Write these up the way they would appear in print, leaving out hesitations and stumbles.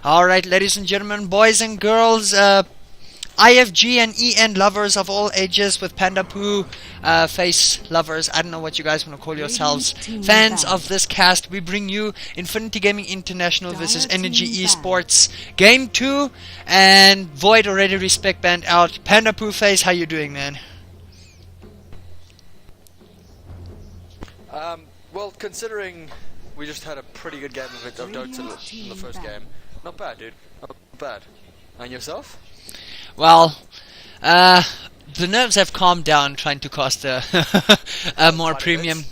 Alright, ladies and gentlemen, boys and girls, IFG and EN lovers of all ages with Panda Poo face lovers, I don't know what you guys want to call yourselves, fans of this cast, we bring you Infinity Gaming International versus eNergy Esports Game 2, and Void already respect banned out. Panda Poo face, how you doing, man? Well, considering we just had a pretty good game of Dota in the first game, not bad, dude. Not bad. And yourself? Well, the nerves have calmed down trying to cast a more premium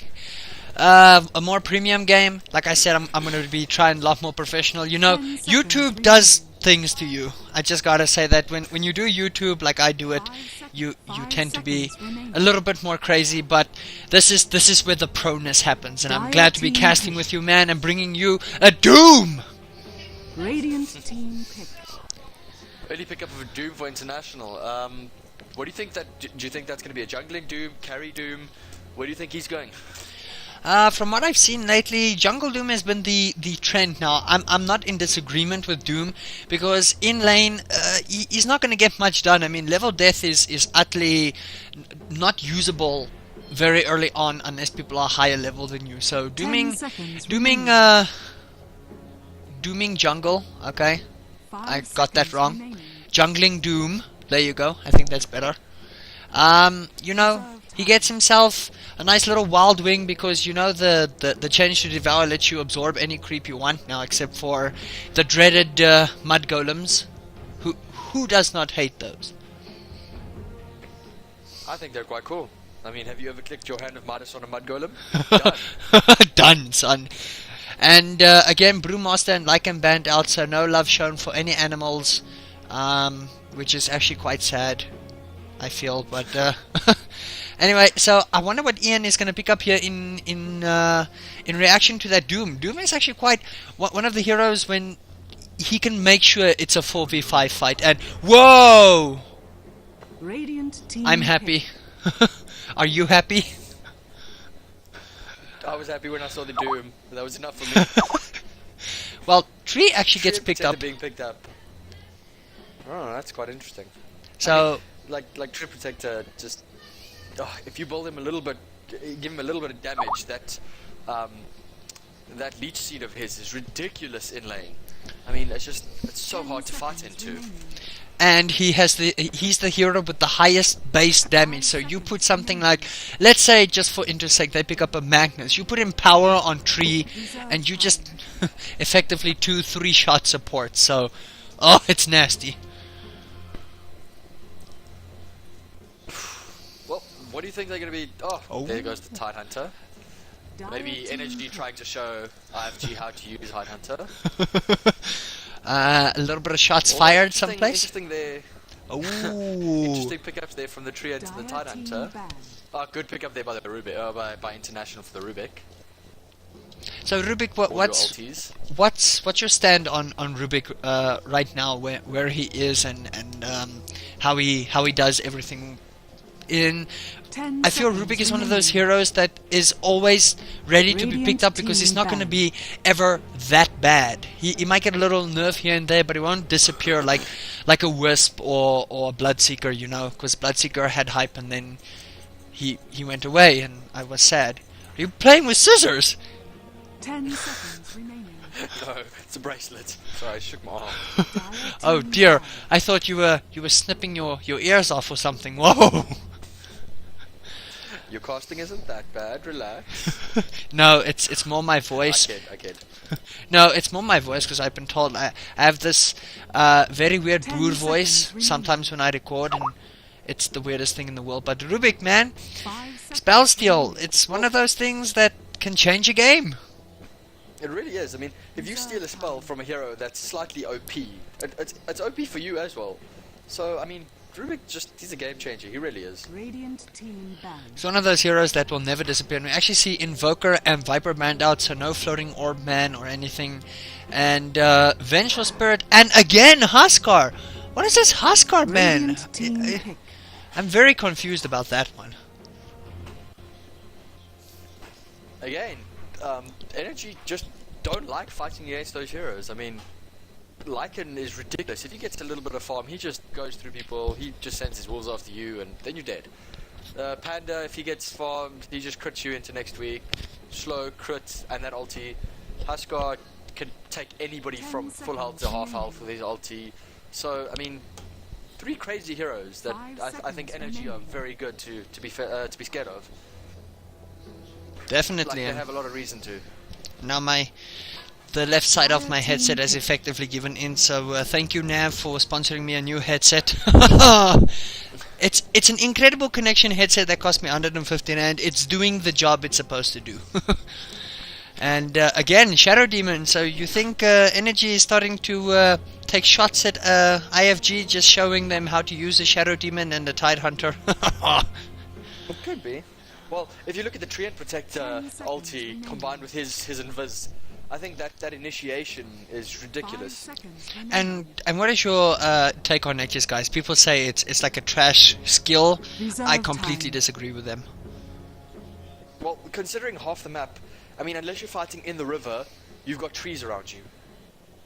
game. Like I said, I'm going to be trying a lot more professional. You know, YouTube does things to you. I just gotta say that when you do YouTube like I do it, you tend to be a little bit more crazy. But this is where the proness happens, and I'm glad to be casting with you, man, and bringing you a Doom. Radiant team pick. Early pickup of a Doom for International. What do you think do you think that's going to be a jungling Doom, carry Doom? Where do you think he's going? From what I've seen lately, Jungle Doom has been the trend now. I'm not in disagreement with Doom, because in lane, he's not going to get much done. I mean, level death is utterly not usable very early on unless people are higher level than you. So dooming jungle, okay? I got that wrong. Jungling Doom, there you go. I think that's better. You know, he gets himself a nice little wild wing, because you know the change to devour lets you absorb any creep you want now, except for the dreaded mud golems. Who does not hate those? I think they're quite cool. I mean, have you ever clicked your hand of Midas on a mud golem? Done. Done, son. And again, Brewmaster and Lycan banned out, so no love shown for any animals, which is actually quite sad, I feel. But anyway, so I wonder what Ian is going to pick up here in reaction to that Doom. Doom is actually quite one of the heroes when he can make sure it's a 4v5 fight. And whoa! Radiant team I'm happy. Are you happy? I was happy when I saw the Doom. That was enough for me. Well, Tree actually gets picked up. Being picked up. Oh, that's quite interesting. So, I mean, like Tree Protector, just if you build him a little bit, give him a little bit of damage, that leech seed of his is ridiculous in lane. I mean, it's so hard to fight into. And he's the hero with the highest base damage. So you put something like, let's say just for interest sake, they pick up a Magnus. You put in power on Tree, and you just effectively 2-3 shot support. So, oh, it's nasty. Well, what do you think they're going to be? Oh, there goes the Tide Hunter. Maybe eNergy trying to show iFG how to use Tide Hunter. A little bit of shots fired someplace. Interesting there. Ooh. Interesting pickups there from the Tree to the Tide Hunter. Oh, good pickup there by the Rubik, by International for the Rubik. So Rubik, what's your stand on Rubik right now, where he is and how he does everything in? I feel Rubik is one of those heroes that is always ready to be picked up, because he's not going to be ever that bad. He might get a little nerf here and there, but he won't disappear like a Wisp or a Bloodseeker, you know, because Bloodseeker had hype and then he went away and I was sad. Are you playing with scissors? 10 seconds remaining. No, it's a bracelet. Sorry, I shook my arm. Oh dear, I thought you were snipping your ears off or something. Whoa. Your casting isn't that bad, relax. No, it's more my voice. I kid. No, it's more my voice, because I've been told I have this very weird boor voice sometimes when I record, and it's the weirdest thing in the world. But Rubik, man, Spell Steal, it's one of those things that can change a game. It really is. I mean, if you steal a spell from a hero that's slightly OP, it's OP for you as well. So, I mean, Rubik he's a game changer, he really is. Radiant team banned. He's one of those heroes that will never disappear. And we actually see Invoker and Viper banned out, so no floating orb man or anything. And Vengeful Spirit, and again Huskar! What is this Huskar man? I'm very confused about that one. Again, eNergy just don't like fighting against those heroes. I mean, Lycan is ridiculous. If he gets a little bit of farm, he just goes through people, he just sends his wolves after you, and then you're dead. Panda, if he gets farmed, he just crits you into next week. Slow, crit, and that ulti. Huskar can take anybody from full health to half health with his ulti. So, I mean, 3 crazy heroes that I think eNergy are very good to be scared of. Definitely. Like they have a lot of reason to. Now the left side of my headset has effectively given in, so thank you Nav for sponsoring me a new headset. It's an incredible connection headset that cost me 150 and it's doing the job it's supposed to do. And again, Shadow Demon, so you think eNergy is starting to take shots at iFG, just showing them how to use a Shadow Demon and a Tide Hunter? It could be. Well, if you look at the Treant Protector ulti combined with his invis, I think that initiation is ridiculous. And what is your take on Edges, guys? People say it's like a trash skill. I completely disagree with them. Well, considering half the map, I mean, unless you're fighting in the river, you've got trees around you.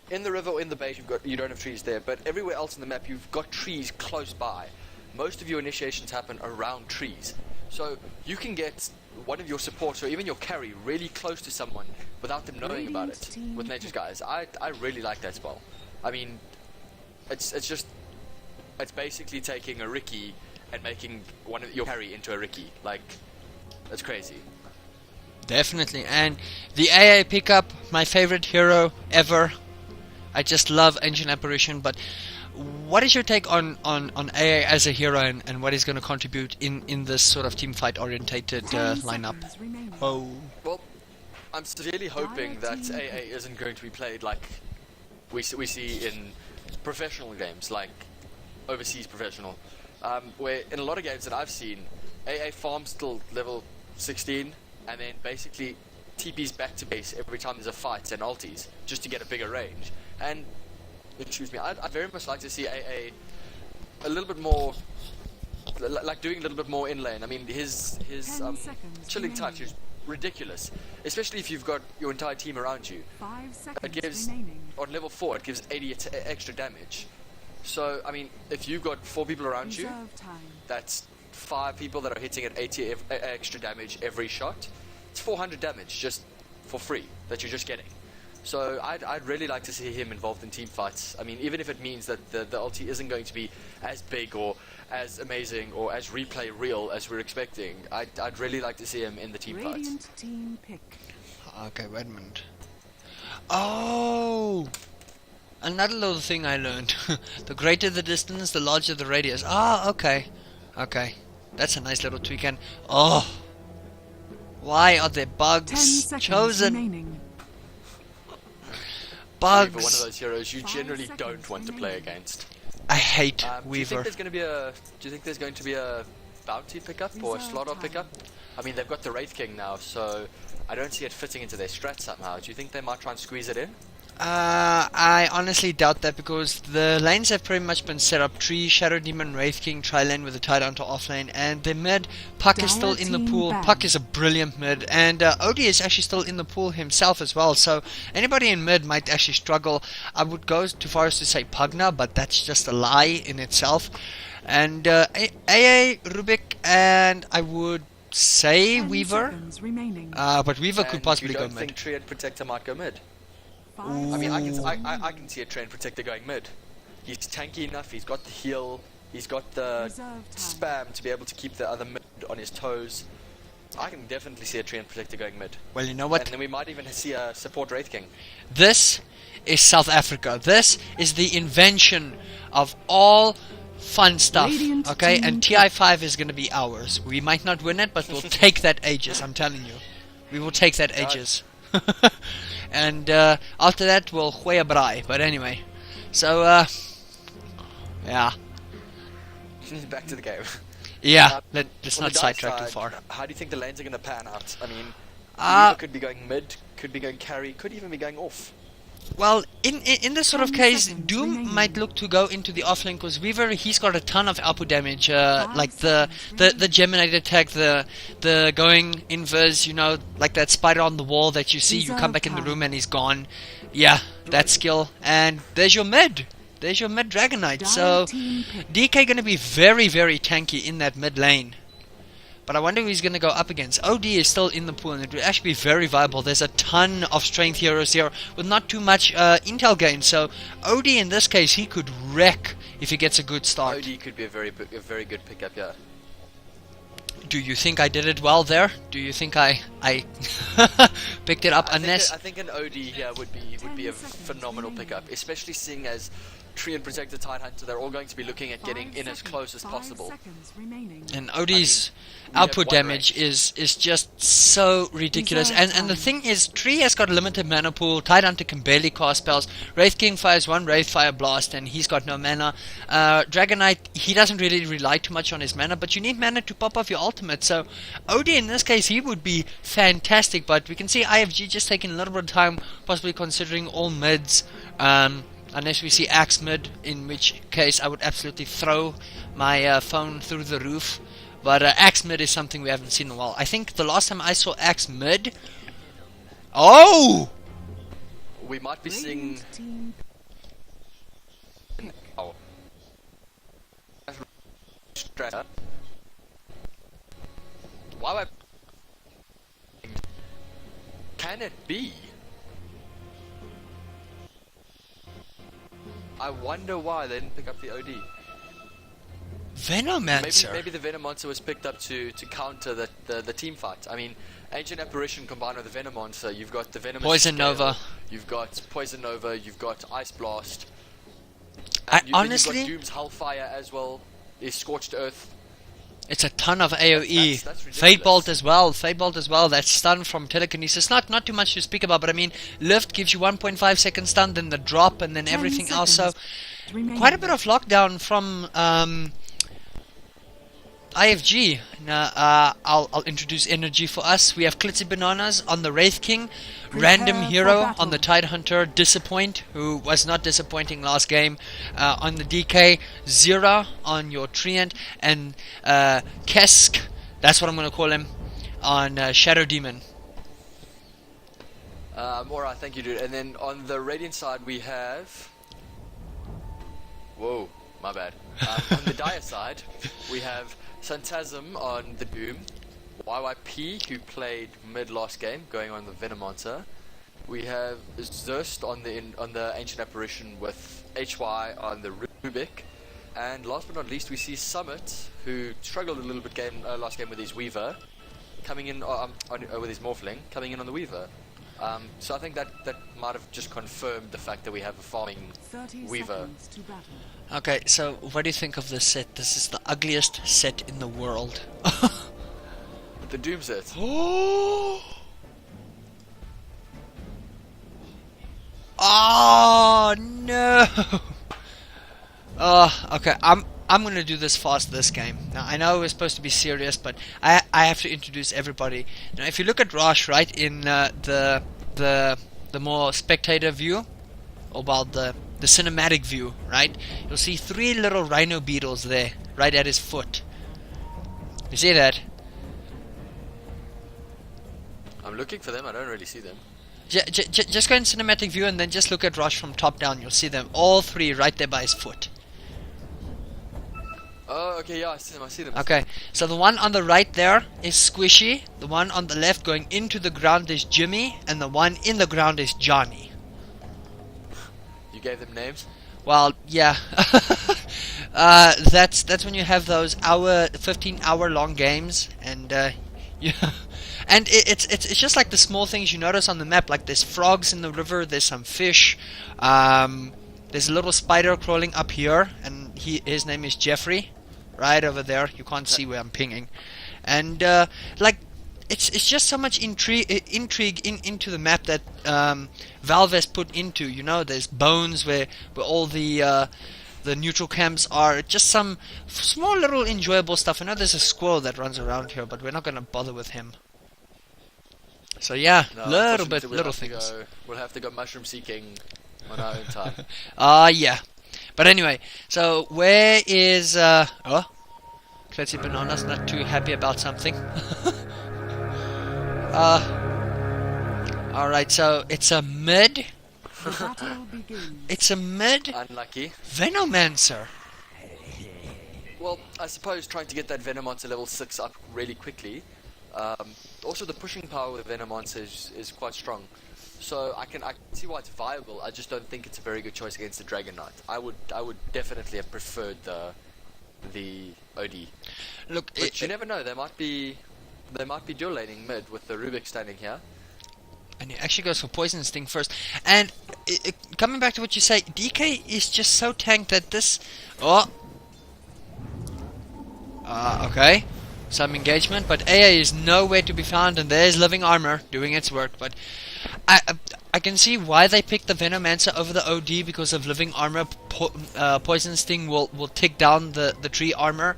In the river or in the base, you don't have trees there, but everywhere else in the map, you've got trees close by. Most of your initiations happen around trees. So you can get one of your supports or even your carry really close to someone without them knowing about it with Nature's Guys. I really like that spell. I mean, it's basically taking a Riki and making one of your carry into a Riki. Like, that's crazy. Definitely. And the AA pickup, my favorite hero ever. I just love Ancient Apparition, but what is your take on AA as a hero and what he's going to contribute in this sort of teamfight orientated lineup? Oh. Well, I'm severely hoping that AA isn't going to be played like we see in professional games, like overseas professional, where in a lot of games that I've seen, AA farms till level 16 and then basically TPs back to base every time there's a fight and ultis just to get a bigger range. And excuse me, I'd very much like to see AA a little bit more, like doing a little bit more in lane. I mean, his chilling touch is ridiculous, especially if you've got your entire team around you. It gives, on level 4, it gives 80 extra damage. So, I mean, if you've got 4 people around you, that's 5 people that are hitting at 80 extra damage every shot. It's 400 damage just for free that you're just getting. So I'd really like to see him involved in team fights. I mean, even if it means that the ulti isn't going to be as big or as amazing or as replay real as we're expecting, I'd really like to see him in the team fights. Team pick. Okay, wait a minute. Oh! Another little thing I learned. The greater the distance, the larger the radius. Ah, okay. Okay. That's a nice little tweak. And oh! Why are there bugs chosen? Remaining. Bugs. Weaver, one of those heroes you generally don't want to play against. I hate Weaver. Do you think there's going to be a bounty pickup or a slaughter pickup? I mean, they've got the Wraith King now, so I don't see it fitting into their strat somehow. Do you think they might try and squeeze it in? I honestly doubt that because the lanes have pretty much been set up. Tree, Shadow Demon, Wraith King, tri-lane with a Tide Hunter off lane, and the mid, Puck is still in the pool. Puck is a brilliant mid, and Odie is actually still in the pool himself as well, so anybody in mid might actually struggle. I would go too far as to say Pugna, but that's just a lie in itself. And AA, Rubik, and I would say Weaver, but Weaver could possibly go mid. You don't think Treant Protector might go mid? I mean, I can see a Treant Protector going mid. He's tanky enough, he's got the heal, he's got the spam to be able to keep the other mid on his toes. I can definitely see a Treant Protector going mid. Well, you know what? And then we might even see a support Wraith King. This is South Africa. This is the invention of all fun stuff, okay? And TI5 is going to be ours. We might not win it, but we'll take that ages, I'm telling you. We will take that ages. And after that, we'll Huey Brai. But anyway, so, yeah. Back to the game. Yeah, let's not sidetrack too far. How do you think the lanes are going to pan out? I mean, Weaver could be going mid, could be going carry, could even be going off. Well, in this sort of 10 case, seconds Doom remaining. might look to go into the offlane because Weaver, he's got a ton of output damage, 5 like the seconds Geminate attack, the going inverse, you know, like that spider on the wall that you see. You come back in the room and he's gone. Yeah, that skill. And there's your mid. There's your mid Dragonite. So team pick. DK gonna be very, very tanky in that mid lane. But I wonder who he's going to go up against. OD is still in the pool, and it would actually be very viable. There's a ton of strength heroes here with not too much intel gain. So OD in this case, he could wreck if he gets a good start. OD could be a very good pickup, yeah. Do you think I did it well there? Do you think I picked it up? I Unless think an OD here would be a phenomenal pickup, especially seeing as Tree and Protector Tidehunter, they're all going to be looking at getting in as close as 5 possible. seconds remaining. and OD's we have output one damage is just so ridiculous. And the thing is, Tree has got a limited mana pool. Tidehunter can barely cast spells. Wraith King fires one Wraith Fire Blast, and he's got no mana. Dragonite, he doesn't really rely too much on his mana, but you need mana to pop off your ultimate. So OD in this case, he would be fantastic. But we can see iFG just taking a little bit of time, possibly considering all mids. Unless we see Axe mid, in which case I would absolutely throw my phone through the roof. But Axe mid is something we haven't seen in a while. I think the last time I saw Axe mid... Oh! We might be seeing... Radiant team Oh. Why would I... Can it be? I wonder why they didn't pick up the OD. Venomancer. Maybe the Venomancer was picked up to counter the team fight. I mean, Ancient Apparition combined with the Venomancer, you've got the Venomous Poison Scale, Nova. You've got Poison Nova, you've got Ice Blast. Then Honestly, you've got Doom's Hellfire as well. Is Scorched Earth. it's a ton of AoE. That's Fate Bolt ridiculous. as well. Fate Bolt as well. That's stun from telekinesis. Not too much to speak about, but I mean, Lift gives you 1.5 second stun, then the drop, and then 10 everything else. So seconds remaining. quite a bit of lockdown from iFG. Now, I'll introduce eNergy for us. We have Klitzy Bananas on the Wraith King, Random Prepare for Hero battle. on the Tidehunter, Disappoint, who was not disappointing last game, on the DK, Zira on your Treant, and Kesk, that's what I'm going to call him, on Shadow Demon. Alright, thank you, dude. And then on the Radiant side, we have... Whoa, my bad. On the Dire side, we have Phantasm on the Doom, YYP, who played mid last game, going on the Venomancer. We have Zerst on the Ancient Apparition with HY on the Rubik. And last but not least, we see Summit, who struggled a little bit last game with his Weaver, coming in with his Morphling, coming in on the Weaver. So I think that might have just confirmed the fact that we have a farming 30 Weaver. seconds to battle. Okay, so what do you think of this set? This is the ugliest set in the world. The Doom set. Oh! Oh no! Okay. I'm gonna do this fast this game. Now I know we're supposed to be serious, but I have to introduce everybody. Now, if you look at Rosh, right, in the more spectator view, or about the cinematic view, right, you'll see 3 little rhino beetles there, right at his foot. You see that? I'm looking for them, I don't really see them. Just go in cinematic view and then just look at Rosh from top down. You'll see them all 3 right there by his foot. Oh, okay, yeah, I see them. Okay, so the one on the right there is Squishy, the one on the left going into the ground is Jimmy, and the one in the ground is Johnny. You gave them names? Well, yeah. That's when you have those 15-hour long games, and yeah. And it's just like the small things you notice on the map, like there's frogs in the river, there's some fish, there's a little spider crawling up here, and his name is Jeffrey, right over there. You can't see where I'm pinging, and like it's just so much intrigue into the map that Valve has put into. You know, there's bones where all the neutral camps are. Just some small little enjoyable stuff. I know there's a squirrel that runs around here, but we're not gonna bother with him. So yeah, No, little unfortunately, things. we'll have to go mushroom seeking on our own time. Yeah. But anyway, so where is oh, Kletsy Banana's not too happy about something. Alright, so it's a mid. The battle begins. It's a mid Unlucky. Venomancer. Well, I suppose trying to get that Venomancer level 6 up really quickly. Also, the pushing power with Venomancer is quite strong. So I can see why it's viable. I just don't think it's a very good choice against the Dragon Knight. I would definitely have preferred the OD. Look, But you never know. They might be dual laning mid with the Rubik standing here. and he actually goes for Poison Sting first. And coming back to what you say, DK is just so tanked that this. Oh. Okay. Some engagement, but AA is nowhere to be found, and there's Living Armor doing its work. But I can see why they picked the Venomancer over the OD because of Living Armor. Poison Sting will tick down the tree armor.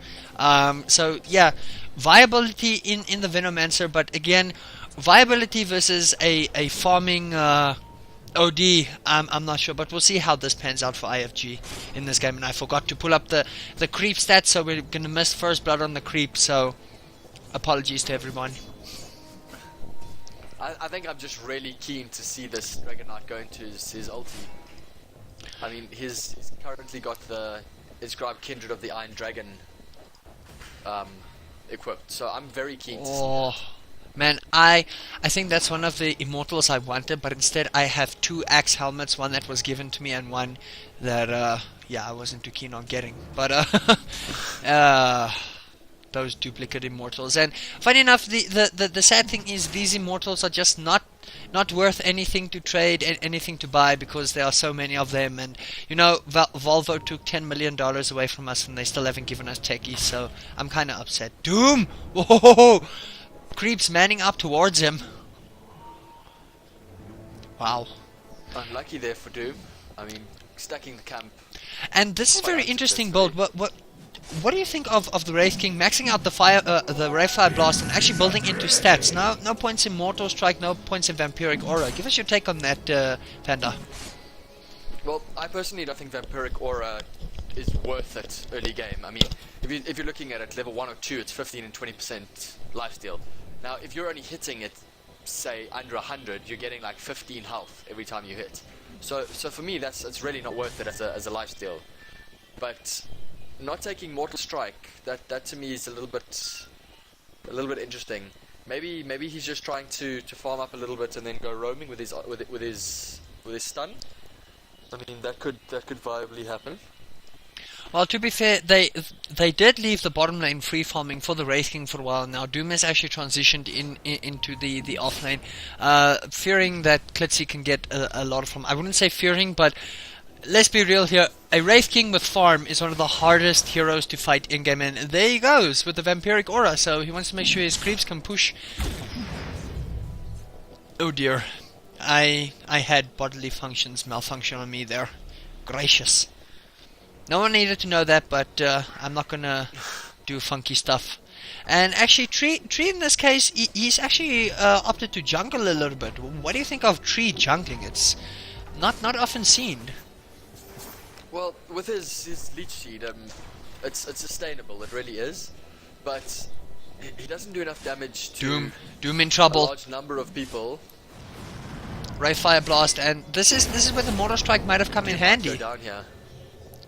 So yeah, viability in the Venomancer, but again, viability versus a farming OD, I'm not sure, but we'll see how this pans out for iFG in this game. And I forgot to pull up the creep stats, so we're gonna miss first blood on the creep. So apologies to everyone. I think I'm just really keen to see this Dragon Knight go into his ulti. I mean, he's currently got the inscribed Kindred of the Iron Dragon equipped, so I'm very keen to see that. Man, I think that's one of the immortals I wanted, but instead I have two axe helmets, one that was given to me and one that yeah, I wasn't too keen on getting. But those duplicate immortals. And funny enough, the sad thing is these immortals are just not worth anything to trade and anything to buy because there are so many of them. And you know, Volvo took $10 million away from us and they still haven't given us techies, so I'm kind of upset. Doom! Whoa! Creeps manning up towards him. Wow. Unlucky there for Doom. I mean, stacking the camp. And this is very interesting build. What do you think of the Wraith King maxing out the Ray Fire Blast and actually building into stats? No points in Mortal Strike, no points in Vampiric Aura. Give us your take on that, Panda. Well, I personally don't think Vampiric Aura is worth it early game. I mean, if you're looking at it level 1 or 2, it's 15 and 20% lifesteal. Now, if you're only hitting it, say under 100, you're getting like 15 health every time you hit. So for me, it's really not worth it as a lifesteal. But not taking Mortal Strike, that to me is a little bit interesting. Maybe he's just trying to farm up a little bit and then go roaming with his stun. I mean, that could viably happen. Well, to be fair, they did leave the bottom lane free farming for the Wraith King for a while now. Doom has actually transitioned into the off lane, fearing that Klitsy can get a lot from. I wouldn't say fearing, but let's be real here. A Wraith King with farm is one of the hardest heroes to fight in game, and there he goes with the Vampiric Aura. So he wants to make sure his creeps can push. Oh dear, I had bodily functions malfunction on me there. Gracious. No one needed to know that, but I'm not gonna do funky stuff. And actually, Tree in this case, he's actually opted to jungle a little bit. What do you think of Tree jungling? It's not often seen. Well, with his leech seed, it's sustainable. It really is, but he doesn't do enough damage to Doom in trouble. a large number of people. Ray Fire Blast, and this is where the Mortar Strike might have come in handy. Go down here.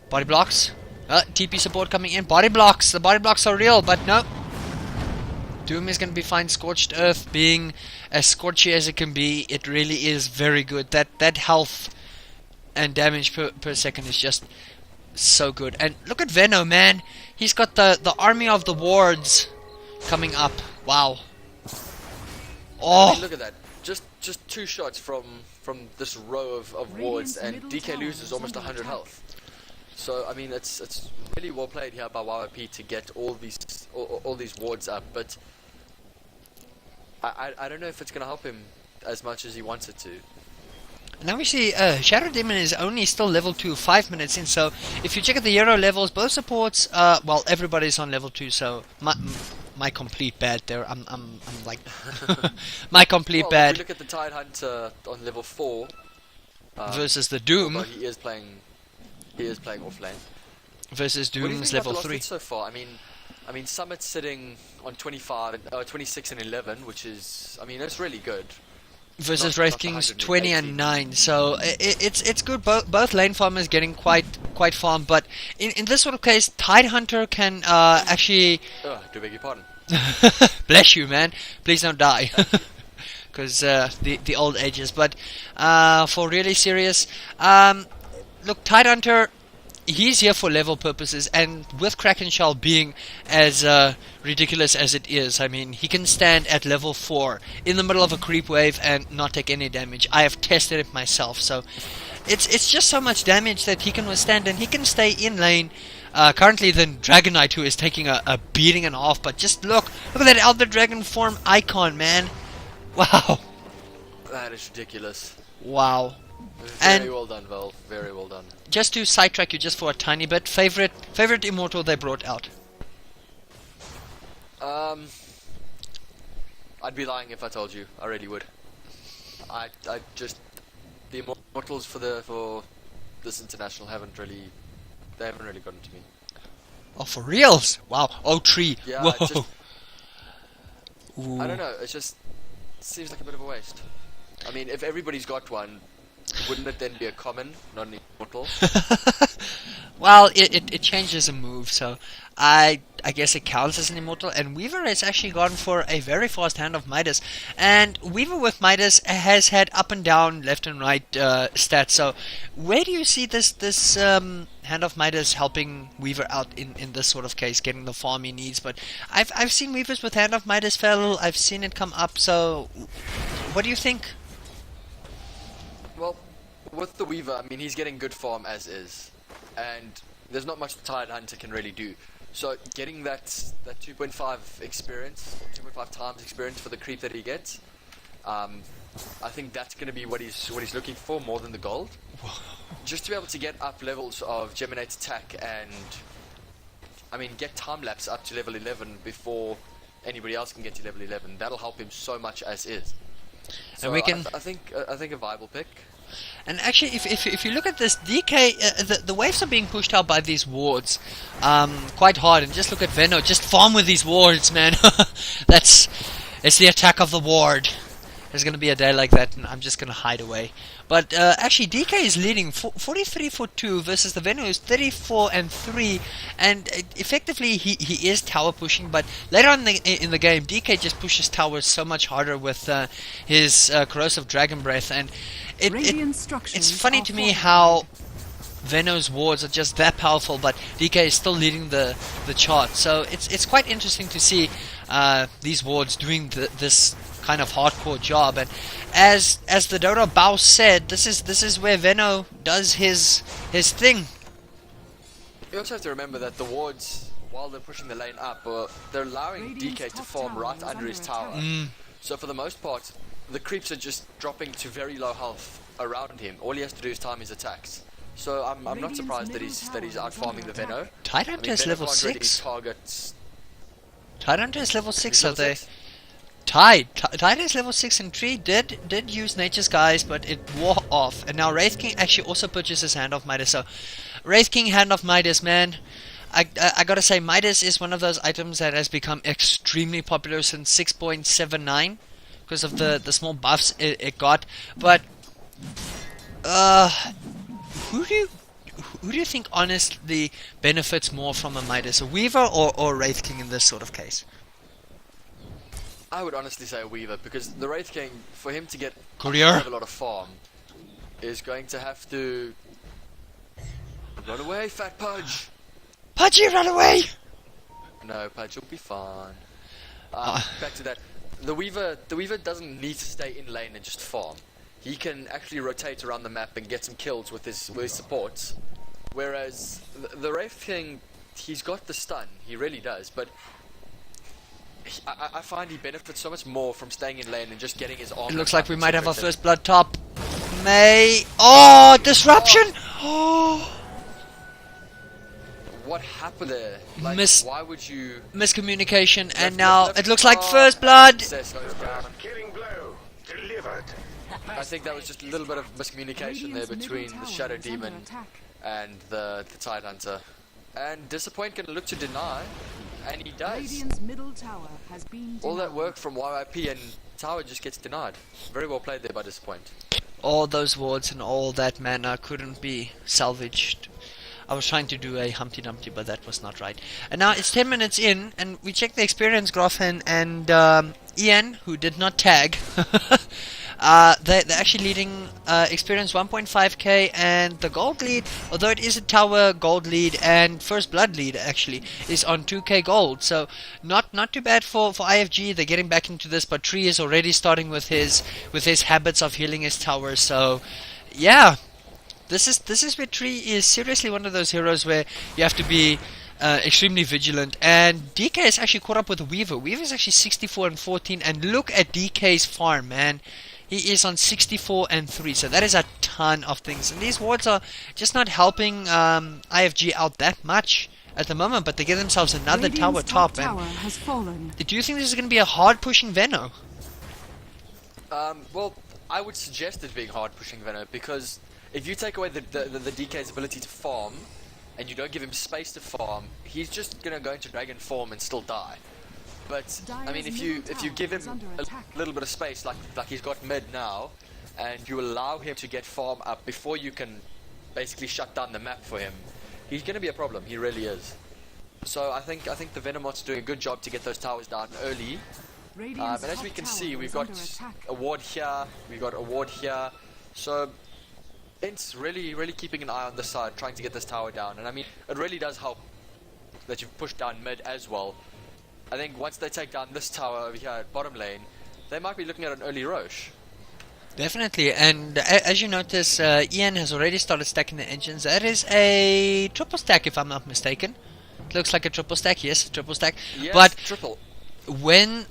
Body blocks. TP support coming in. Body blocks. The body blocks are real, but no. Doom is going to be fine. Scorched Earth being as scorchy as it can be, it really is very good. That health and damage per second is just so good. And look at Veno, man. He's got the army of the wards coming up. Wow. I mean, look at that. Just 2 shots from this row of wards, and DK loses almost 100 health. So I mean, it's really well played here by YYP to get all these wards up, but I don't know if it's going to help him as much as he wants it to. Now we see Shadow Demon is only still level 2, 5 minutes in, so if you check at the hero levels, both supports, well, everybody's on level 2, so my complete bad there. I'm like my complete well, bad. If we look at the Tidehunter on level 4 versus the Doom. But he is playing off lane. Versus Doom's level 3. So far, I mean, Summit's sitting on 26 and 11, which is, I mean, that's really good. Versus Wraith King's 20 and 9, so it's good. Both lane farmers getting quite farmed, but in this sort of case, Tidehunter can actually. Do beg your pardon. Bless you, man. Please don't die, because the old ages. But for really serious, look, Tidehunter. He's here for level purposes, and with Kraken Shell being as ridiculous as it is, I mean, he can stand at level 4 in the middle of a creep wave and not take any damage. I have tested it myself, so it's just so much damage that he can withstand, and he can stay in lane. Currently, the Dragon Knight, who is taking a beating and off, but just look at that Elder Dragon form icon, man. Wow. That is ridiculous. Wow. Very well done, Val. Very well done. Just to sidetrack you just for a tiny bit, favorite immortal they brought out? I'd be lying if I told you. I really would. I just the immortals for this international haven't really gotten to me. Oh, for reals? Wow. Oh, tree. Yeah. Whoa. I don't know. It just seems like a bit of a waste. I mean, if everybody's got one, wouldn't it then be a common, not an immortal? Well, it changes a move, so I guess it counts as an immortal. And Weaver has actually gone for a very fast Hand of Midas, and Weaver with Midas has had up and down, left and right stats. So where do you see this Hand of Midas helping Weaver out in this sort of case, getting the farm he needs? But I've seen Weavers with Hand of Midas fail. I've seen it come up. So what do you think? Well, with the Weaver, I mean, he's getting good farm as is, and there's not much the Tidehunter can really do. So getting that 2.5 experience, 2.5 times experience for the creep that he gets, I think that's going to be what he's looking for more than the gold. Just to be able to get up levels of Geminate's attack and, I mean, get time lapse up to level 11 before anybody else can get to level 11. That'll help him so much as is. So and we can. I think a viable pick. And actually, if you look at this, DK, the waves are being pushed out by these wards quite hard. And just look at Venno, just farm with these wards, man. It's the attack of the ward. There's going to be a day like that, and I'm just going to hide away. But actually, DK is leading 43 for 2 versus the Venno is 34 and 3, and effectively he is tower pushing. But later on in the game, DK just pushes towers so much harder with his corrosive dragon breath, and it's funny to me how Venno's wards are just that powerful, but DK is still leading the chart. So it's quite interesting to see these wards doing this kind of hardcore job. And as the Dota Bao said, this is where Venno does his thing. You also have to remember that the wards, while they're pushing the lane up, they're allowing DK to farm right under his tower. So for the most part, the creeps are just dropping to very low health around him. All he has to do is time his attacks. So I'm not surprised that he's out farming the Venno. Tidehunter is level 6. Tidehunter is level 6, so they. Tide is level 6 and Tree did use Nature's Guise, but it wore off. And now Wraith King actually also purchases Hand of Midas. So Wraith King, Hand of Midas, man. I gotta say, Midas is one of those items that has become extremely popular since 6.79 because of the small buffs it got. But who do you think honestly benefits more from a Midas, a Weaver or Wraith King in this sort of case? I would honestly say a Weaver, because the Wraith King, for him to get Courier. a lot of farm, is going to have to run away, Fat Pudge. Pudgy, run away! No, Pudge will be fine. Back to that. The Weaver doesn't need to stay in lane and just farm. He can actually rotate around the map and get some kills with his supports. Whereas the Wraith King, he's got the stun, he really does, but I find he benefits so much more from staying in lane and just getting his armor. It looks like we might have our first blood top. Oh, disruption! Oh. What happened there? Like, why would you... Miscommunication, and now it looks like first blood. Killing blow delivered. I think that was just a little bit of miscommunication there between the Shadow Demon and the Tidehunter. And Disappoint can look to deny, and he does. Radiant's middle tower has been All that denied. work from YYP and tower just gets denied. Very well played there by Disappoint. All those wards and all that mana couldn't be salvaged. I was trying to do a Humpty Dumpty, but that was not right. And now it's 10 minutes in, and we check the experience graph, and Ian, who did not tag, they're actually leading experience 1.5k, and the gold lead, although it is a tower gold lead and first blood lead actually, is on 2k gold. So not too bad for iFG. They're getting back into this, but Tree is already starting with his habits of healing his tower. So yeah. This is where Tree is seriously one of those heroes where you have to be extremely vigilant. And DK is actually caught up with Weaver. Weaver is actually 64 and 14, and look at DK's farm, man. He is on 64 and 3, so that is a ton of things. And these wards are just not helping iFG out that much at the moment, but they get themselves another tower top. Tower has fallen. Do you think this is going to be a hard pushing Veno? Well, I would suggest it being hard pushing Veno, because if you take away the DK's ability to farm, and you don't give him space to farm, he's just gonna go into dragon form and still die. But I mean, if you give him a little bit of space, like he's got mid now, and you allow him to get farm up before you can basically shut down the map for him, he's gonna be a problem. He really is. So I think the Venomoth's doing a good job to get those towers down early. And as we can see, we've got a ward here, we've got a ward here. So it's really keeping an eye on this side, trying to get this tower down. And I mean, it really does help that you've pushed down mid as well. I think once they take down this tower over here at bottom lane, they might be looking at an early Roche. Definitely, and as you notice, Ian has already started stacking the engines. That is a triple stack, if I'm not mistaken. It looks like a triple stack, yes, triple stack. Yes, but triple. When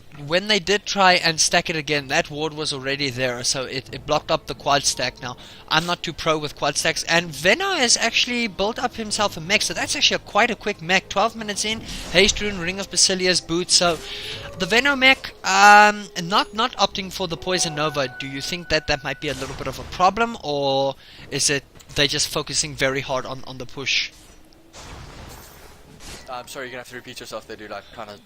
they did try and stack it again, that ward was already there, so it blocked up the quad stack. Now, I'm not too pro with quad stacks, and Veno has actually built up himself a mech, so that's actually quite a quick mech. 12 minutes in, Haste Rune, Ring of Basilius, Boots, so the Veno mech, not opting for the Poison Nova. Do you think that might be a little bit of a problem, or is it they just focusing very hard on the push? I'm sorry, you're gonna have to repeat yourself there, dude. I kind of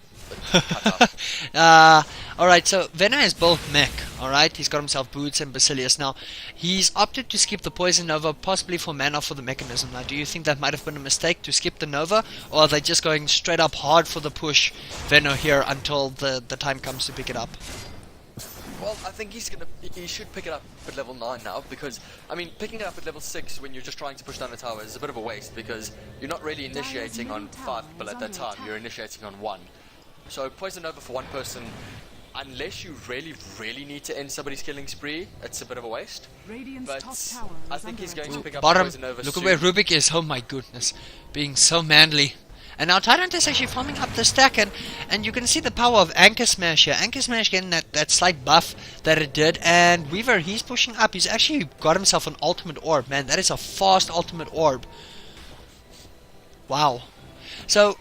alright, so Veno has both mech, alright? He's got himself Boots and Basilius. Now, he's opted to skip the Poison Nova, possibly for mana for the mechanism. Now, do you think that might have been a mistake to skip the Nova, or are they just going straight up hard for the push Veno here until the time comes to pick it up? Well, I think he should pick it up at level 9 now, because, I mean, picking it up at level 6 when you're just trying to push down a tower is a bit of a waste, because you're not really initiating on 5 people at that time, you're initiating on 1. So Poison Nova for one person, unless you really need to end somebody's killing spree, it's a bit of a waste. But I think he's going to pick up Poison Nova look soon. at where Rubik is, oh my goodness, being so manly. And now Tyrant is actually farming up the stack, and you can see the power of Anchor Smash here. Anchor Smash getting that slight buff that it did, and Weaver, he's pushing up. He's actually got himself an ultimate orb, man. That is a fast ultimate orb. Wow. So,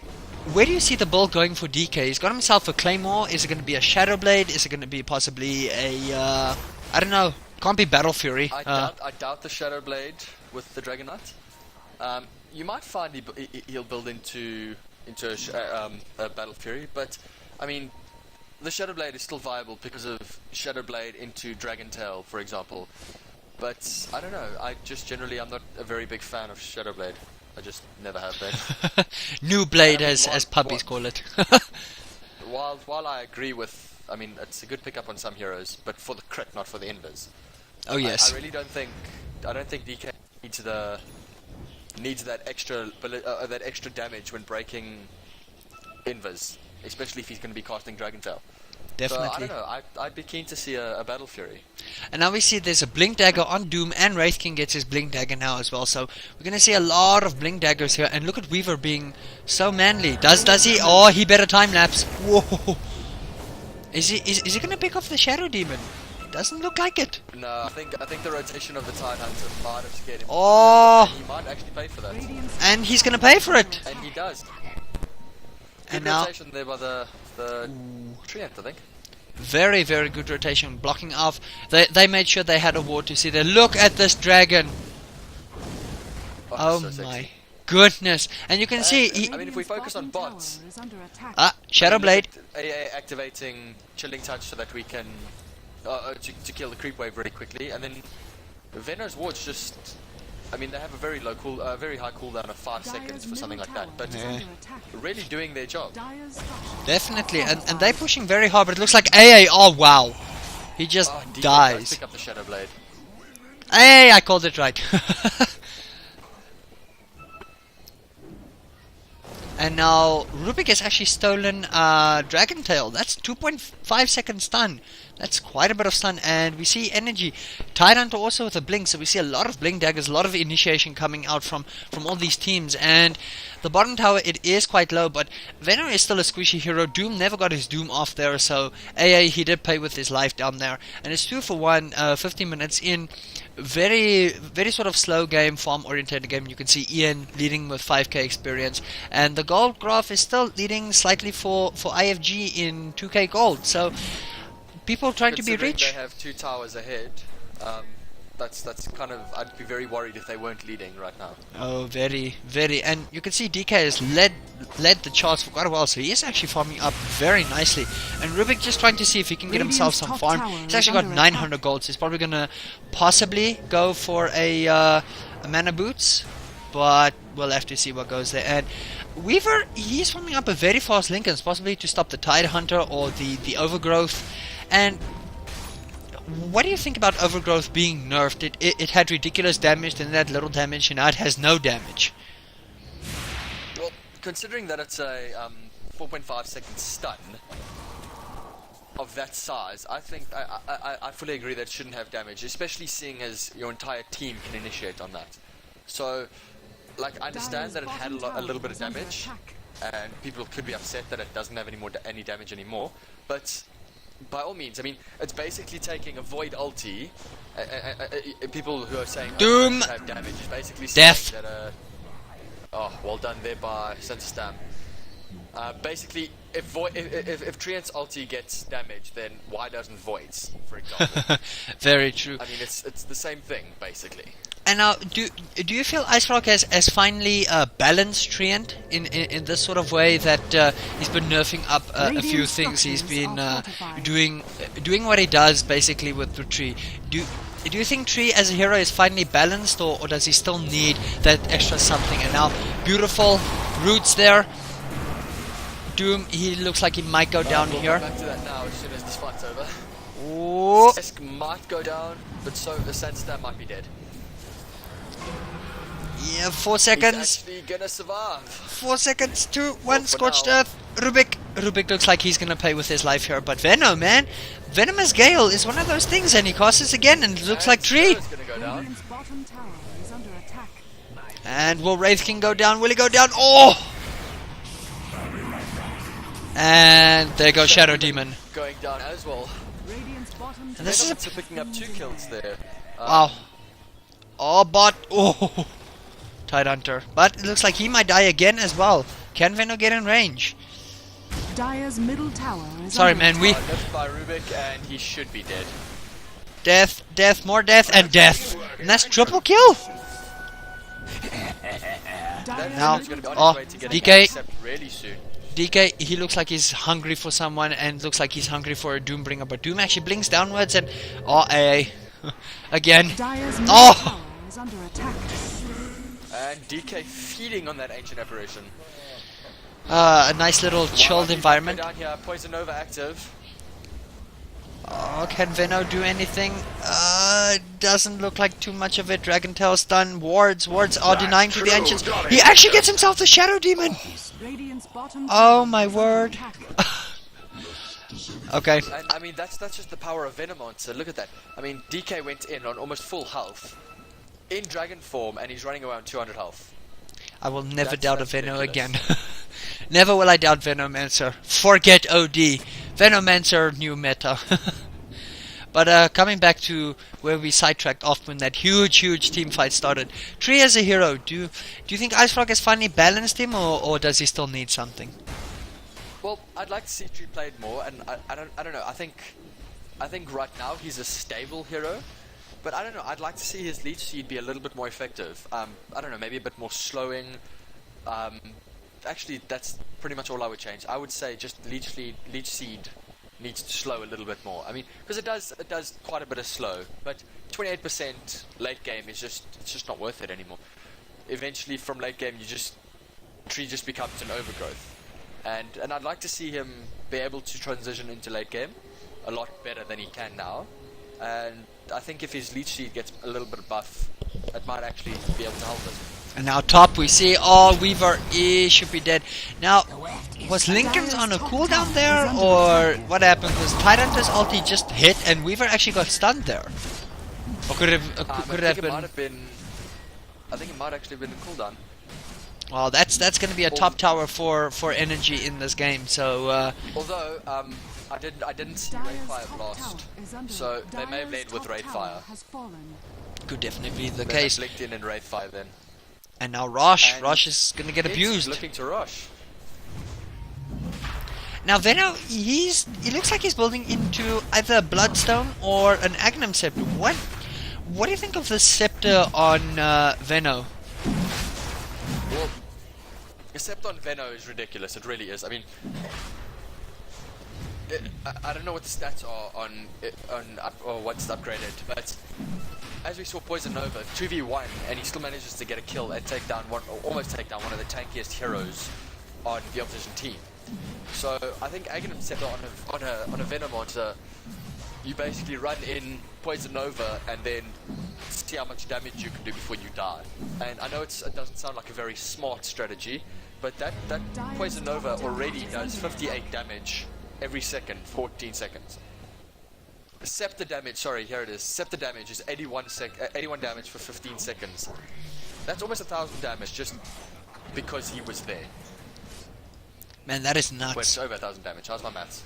where do you see the build going for DK? He's got himself a Claymore. Is it going to be a Shadow Blade? Is it going to be possibly a, I don't know. Can't be Battle Fury. I doubt the Shadow Blade with the Dragon Knight. You might find he'll build into a Battle Fury, but I mean, the Shadow Blade is still viable because of Shadow Blade into Dragon Tail, for example. But I don't know. I'm not a very big fan of Shadow Blade. I just never have been. New Blade, as puppies call it. while I agree with, I mean, it's a good pickup on some heroes, but for the crit, not for the invers. Oh yes. I really don't think DK needs that extra damage when breaking invers, especially if he's going to be casting Dragon Tail. Definitely. So, I don't know, I'd be keen to see a Battle Fury. And now we see there's a Blink Dagger on Doom, and Wraith King gets his Blink Dagger now as well. So we're going to see a lot of Blink Daggers here. And look at Weaver being so manly. Does he? Oh, he better time lapse. Whoa. Is he going to pick off the Shadow Demon? Doesn't look like it. No, I think the rotation of the Tide Hunter might have scared him. Oh. And he might actually pay for that. And he's gonna pay for it. And he does. And Good now, rotation there by the Treant, I think. very, very good rotation, blocking off. They made sure they had a ward to see there. Look at this dragon. Oh so my sexy. goodness. And you can see... I mean, if we focus on bots... Shadow Blade. AA activating Chilling Touch so that we can... to kill the creep wave very quickly. And then Veno's wards just... I mean, they have a very low very high cooldown of 5 seconds for something like that. But really doing their job. Definitely. And they're pushing very hard, but it looks like AA... Oh, wow. He just DK does dies. pick up the Shadow Blade. Hey, I called it right. And now Rubik has actually stolen Dragon Tail. That's 2.5 second stun. That's quite a bit of stun. And we see eNergy. Tide Hunter also with a blink. So we see a lot of blink daggers, a lot of initiation coming out from all these teams. And the bottom tower, it is quite low. But Venom is still a squishy hero. Doom never got his Doom off there. So AA, he did pay with his life down there. And it's 2 for 1, 15 minutes in. Very, very sort of slow game, farm oriented game. You can see Ian leading with 5k experience, and the gold graph is still leading slightly for iFG in 2k gold. So people trying to be rich. They have 2 towers ahead. That's kind of, I'd be very worried if they weren't leading right now. Oh, very, very. And you can see DK has led the charts for quite a while, so he is actually farming up very nicely. And Rubik just trying to see if he can get himself some farm. He's actually got 900 golds. He's probably gonna possibly go for a mana boots, but we'll have to see what goes there. And Weaver, he's farming up a very fast Lincolns, possibly to stop the Tide Hunter or the Overgrowth. And what do you think about Overgrowth being nerfed? It had ridiculous damage, then that little damage, and now it has no damage. Well, considering that it's a 4.5 second stun of that size, I think I fully agree that it shouldn't have damage, especially seeing as your entire team can initiate on that. So, like, I understand that it had a little bit of damage, and people could be upset that it doesn't have any damage anymore, but by all means, I mean, it's basically taking a Void ulti. People who are saying Doom have damage is basically Death. saying that. Oh, well done there by Sensor basically, if Treant's ulti gets damage, then why doesn't Void's, for example? Very true. I mean, it's the same thing basically. And now, do you feel IceFrog has finally balanced Treant in this sort of way that he's been nerfing up a few things? He's been doing what he does basically with the tree. Do you think Tree as a hero is finally balanced, or does he still need that extra something? And now, beautiful roots there. Doom, he looks like he might go down We'll here. go back to that now as soon as this fight's over. Oh. Esk might go down, but so the Sensor might be dead. Yeah, 4 seconds. He's actually gonna survive. 4 seconds, 2, 1, for scorched now. earth. Rubik looks like he's gonna pay with his life here, but Venom, man, Venomous Gale is one of those things, and he casts again, and it looks like Tree. Sparrow's gonna go down. Radiant's bottom tower is under attack. And will Wraith King go down? Will he go down? Oh! And there goes Shadow Demon. Going down as well. Radiant's bottom And this is a Venom's picking up 2 kills there. wow. Oh, bot. Oh, Tide Hunter. But it looks like he might die again as well. Can Venom get in range? Dire's middle tower is Sorry, under man. We Left by Rubik, and he should be dead. death, death, more death, and death. And that's triple kill. Dire's Now, He's gonna be on oh, his way to get DK. a accept really soon. DK, he looks like he's hungry for someone, and looks like he's hungry for a Doombringer, but Doom actually blinks downwards, and oh, again. Dire's middle Oh! tower is under attack. And DK feeding on that ancient apparition. A nice little chilled environment. Down here, Poison Nova active. Oh, can Veno do anything? Doesn't look like too much of it. Dragon Tail stun. Wards are denying to the ancients. He actually gets himself the Shadow Demon. Radiant's bottom Oh tower my is under word. attack. Okay. And I mean, that's just the power of Venomonster. Look at that. I mean, DK went in on almost full health in dragon form, and he's running around 200 health. I will never That's doubt a Veno ridiculous. again. Never will I doubt Venomancer. Forget OD. Venomancer, new meta. But coming back to where we sidetracked off when that huge team fight started. Tree as a hero, do you think iFrog has finally balanced him, or does he still need something? Well, I'd like to see Tree played more, and I don't know. I think right now he's a stable hero, but I don't know. I'd like to see his leech seed be a little bit more effective. I don't know, maybe a bit more slowing. Actually, that's pretty much all I would change. I would say just leech seed needs to slow a little bit more. I mean, because it does quite a bit of slow, but 28% late game is just not worth it anymore. Eventually, from late game, Tree just becomes an overgrowth. And I'd like to see him be able to transition into late game a lot better than he can now. And I think if his leech seed gets a little bit of buff, it might actually be able to help us. And now top we see, Weaver should be dead. Now, was Lincoln's on a cooldown there, or what happened? Was Tyrant's ulti just hit and Weaver actually got stunned there? Or could it have been... I think it might actually have been a cooldown. Well, that's going to be a top tower for eNergy in this game. So although I didn't see Raidfire blast, so they may have led with Raidfire. Could definitely be the They case. blinked in Raidfire then. And now Rosh And is going to get it's abused. Looking to Rosh. Now Venno, he looks like he's building into either a Bloodstone or an Agnum Scepter. What do you think of the Scepter on Venno? Well, except on Venno is ridiculous. It really is. I mean, I don't know what the stats are on or what's upgraded, but as we saw Poison Nova 2v1, and he still manages to get a kill and almost take down one of the tankiest heroes on the opposition team. So I think Agnum Scepter on a Venom monster, you basically run in Poison Nova and then see how much damage you can do before you die. And I know it doesn't sound like a very smart strategy, but that Poison Nova already does 58 damage every second, 14 seconds. Scepter damage, sorry, here it is. Scepter damage is 81 damage for 15 seconds. That's almost 1,000 damage just because he was there. Man, that is Well, nuts. it's over 1,000 damage. How's my maths?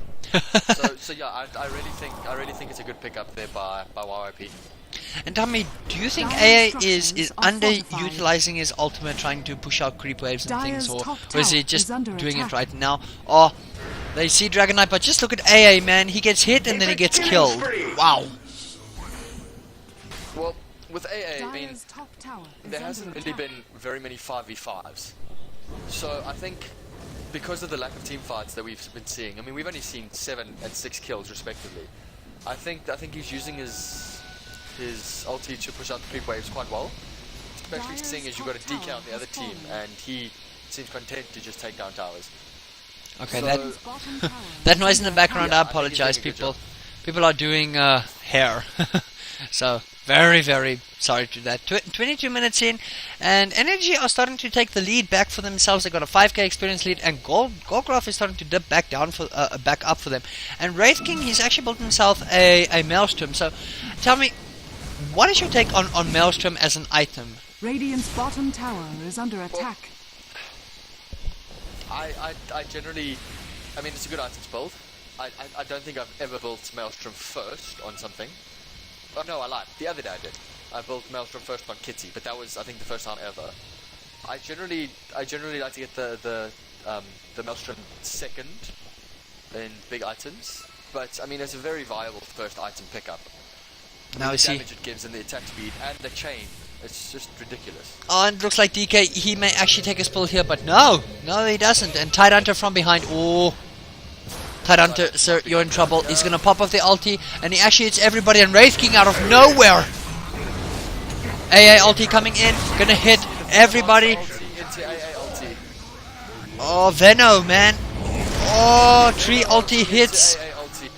so yeah, I really think it's a good pickup there by YYP. And tell me, do you think AA is underutilizing his ultimate, trying to push out creep waves and things, or is he just doing it right now? Oh, they see Dragon Knight, but just look at AA, man. He gets hit and then he gets killed. Wow. Well, with AA, I mean, there hasn't really been very many 5v5s. So I think because of the lack of team fights that we've been seeing, I mean, we've only seen 7 and 6 kills respectively. I think he's using his ulti to push out the creep waves quite well, especially seeing as you've got a DK on the other team and he seems content to just take down towers. Okay, So- that noise in the background, Yeah, I I think he's apologize, doing a good people. job. People are doing hair. So, very, very sorry to that. 22 minutes in, and eNergy are starting to take the lead back for themselves. They got a 5k experience lead, and Goldgraph is starting to dip back down back up for them. And Wraith King, he's actually built himself a Maelstrom. So, tell me, what is your take on Maelstrom as an item? Radiant's bottom tower is under attack. I generally, I mean, it's a good item to build. I don't think I've ever built Maelstrom first on something. Oh no, I lied. The other day I did. I built Maelstrom first on Kitty, but that was, I think, the first time ever. I generally like to get the Maelstrom second in big items, but I mean, it's a very viable first item pickup. Now The is he? damage it gives and the attack speed and the chain. It's just ridiculous. Oh, and it looks like DK, he may actually take a spill here, but no, he doesn't. And Tidehunter from behind, oh. Tidehunter, sir, you're in trouble. He's gonna pop off the ulti, and he actually hits everybody, and Wraith King out of nowhere. AA ulti coming in, gonna hit everybody. Ulti into AA ulti. Oh, Venno, man. Oh, Tree ulti hits. AA ulti.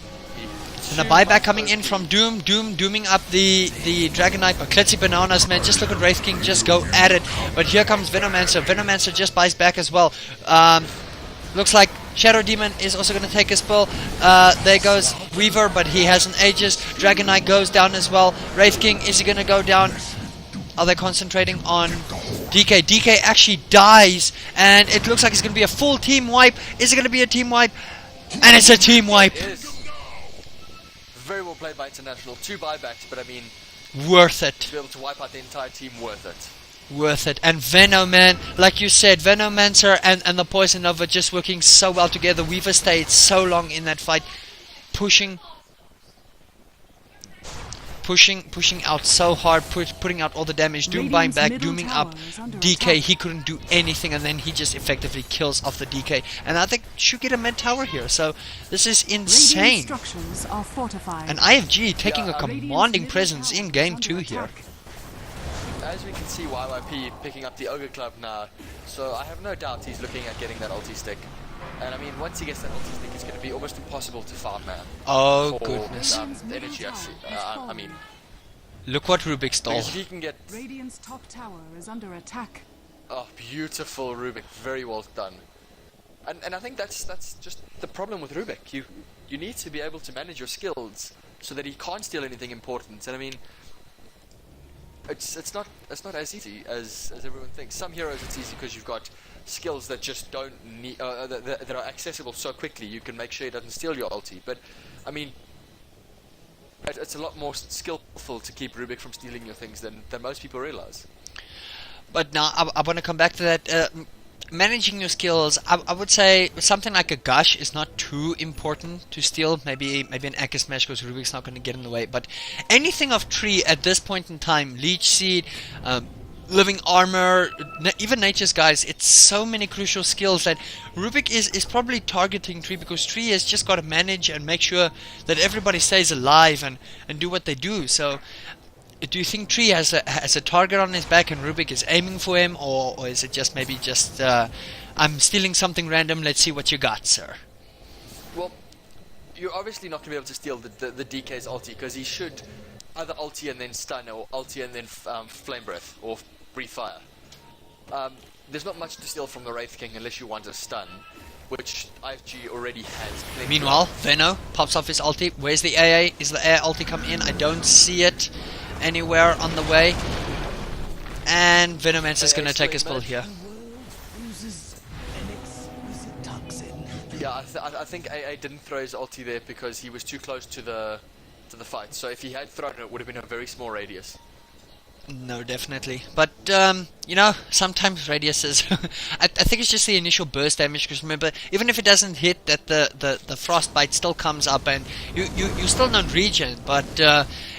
And a buyback coming in from dooming up the Dragon Knight, but Klitzy Bananas, man, just look at Wraith King, just go at it. But here comes Venomancer just buys back as well. Looks like Shadow Demon is also going to take a spill. There goes Weaver, but he has an Aegis. Dragon Knight goes down as well. Wraith King, is he going to go down? Are they concentrating on DK? DK actually dies, and it looks like it's going to be a full team wipe. Is it going to be a team wipe? And it's a team wipe. It is. very well played by International. 2 buybacks, but I mean, Worth it. to be able to wipe out the entire team, worth it. Worth it. And Venoman, like you said, Venomancer and the Poison Nova just working so well together. Weaver stayed so long in that fight, pushing out so hard, putting out all the damage. Doom buying back, dooming up. DK, he couldn't do anything, and then he just effectively kills off the DK. And I think should get a mid tower here. So this is insane. Structures are fortified. And iFG taking a commanding presence in game 2 here. As we can see, YYP picking up the Ogre Club now, so I have no doubt he's looking at getting that ulti stick. And I mean, once he gets that ulti stick, it's going to be almost impossible to farm now. Oh for, goodness. Energy, actually. I mean, look what Rubik stole. if he can get... Radiant's top tower is under attack. Oh, beautiful Rubik. Very well done. And I think that's just the problem with Rubik. You need to be able to manage your skills so that he can't steal anything important. And I mean, it's not as easy as everyone thinks. Some heroes it's easy because you've got skills that just don't need that are accessible so quickly. You can make sure he doesn't steal your ulti. But I mean, it's a lot more skillful to keep Rubik from stealing your things than most people realize. But now I want to come back to that. Managing your skills, I would say something like a gush is not too important to steal. Maybe an Akka Smash because Rubik's not going to get in the way. But anything of tree at this point in time, Leech Seed, Living Armor, even Nature's Guys, it's so many crucial skills that Rubik is probably targeting tree because tree has just got to manage and make sure that everybody stays alive and do what they do. So do you think Tree has a target on his back and Rubik is aiming for him, or is it just maybe just I'm stealing something random, let's see what you got, sir? Well, you're obviously not going to be able to steal the DK's ulti because he should either ulti and then stun or ulti and then flame breath or breathe fire. There's not much to steal from the Wraith King unless you want a stun, which iFG already has. Meanwhile, Veno pops off his ulti. Where's the AA? Is the AA ulti come in? I don't see it anywhere on the way. And Venomancer's going to take his pull here. Yeah, I think AA didn't throw his ulti there because he was too close to the fight. So if he had thrown it, it would have been a very small radius. No, definitely. But, you know, sometimes radiuses... I think it's just the initial burst damage, because remember, even if it doesn't hit, that the frostbite still comes up, and you still don't regen, but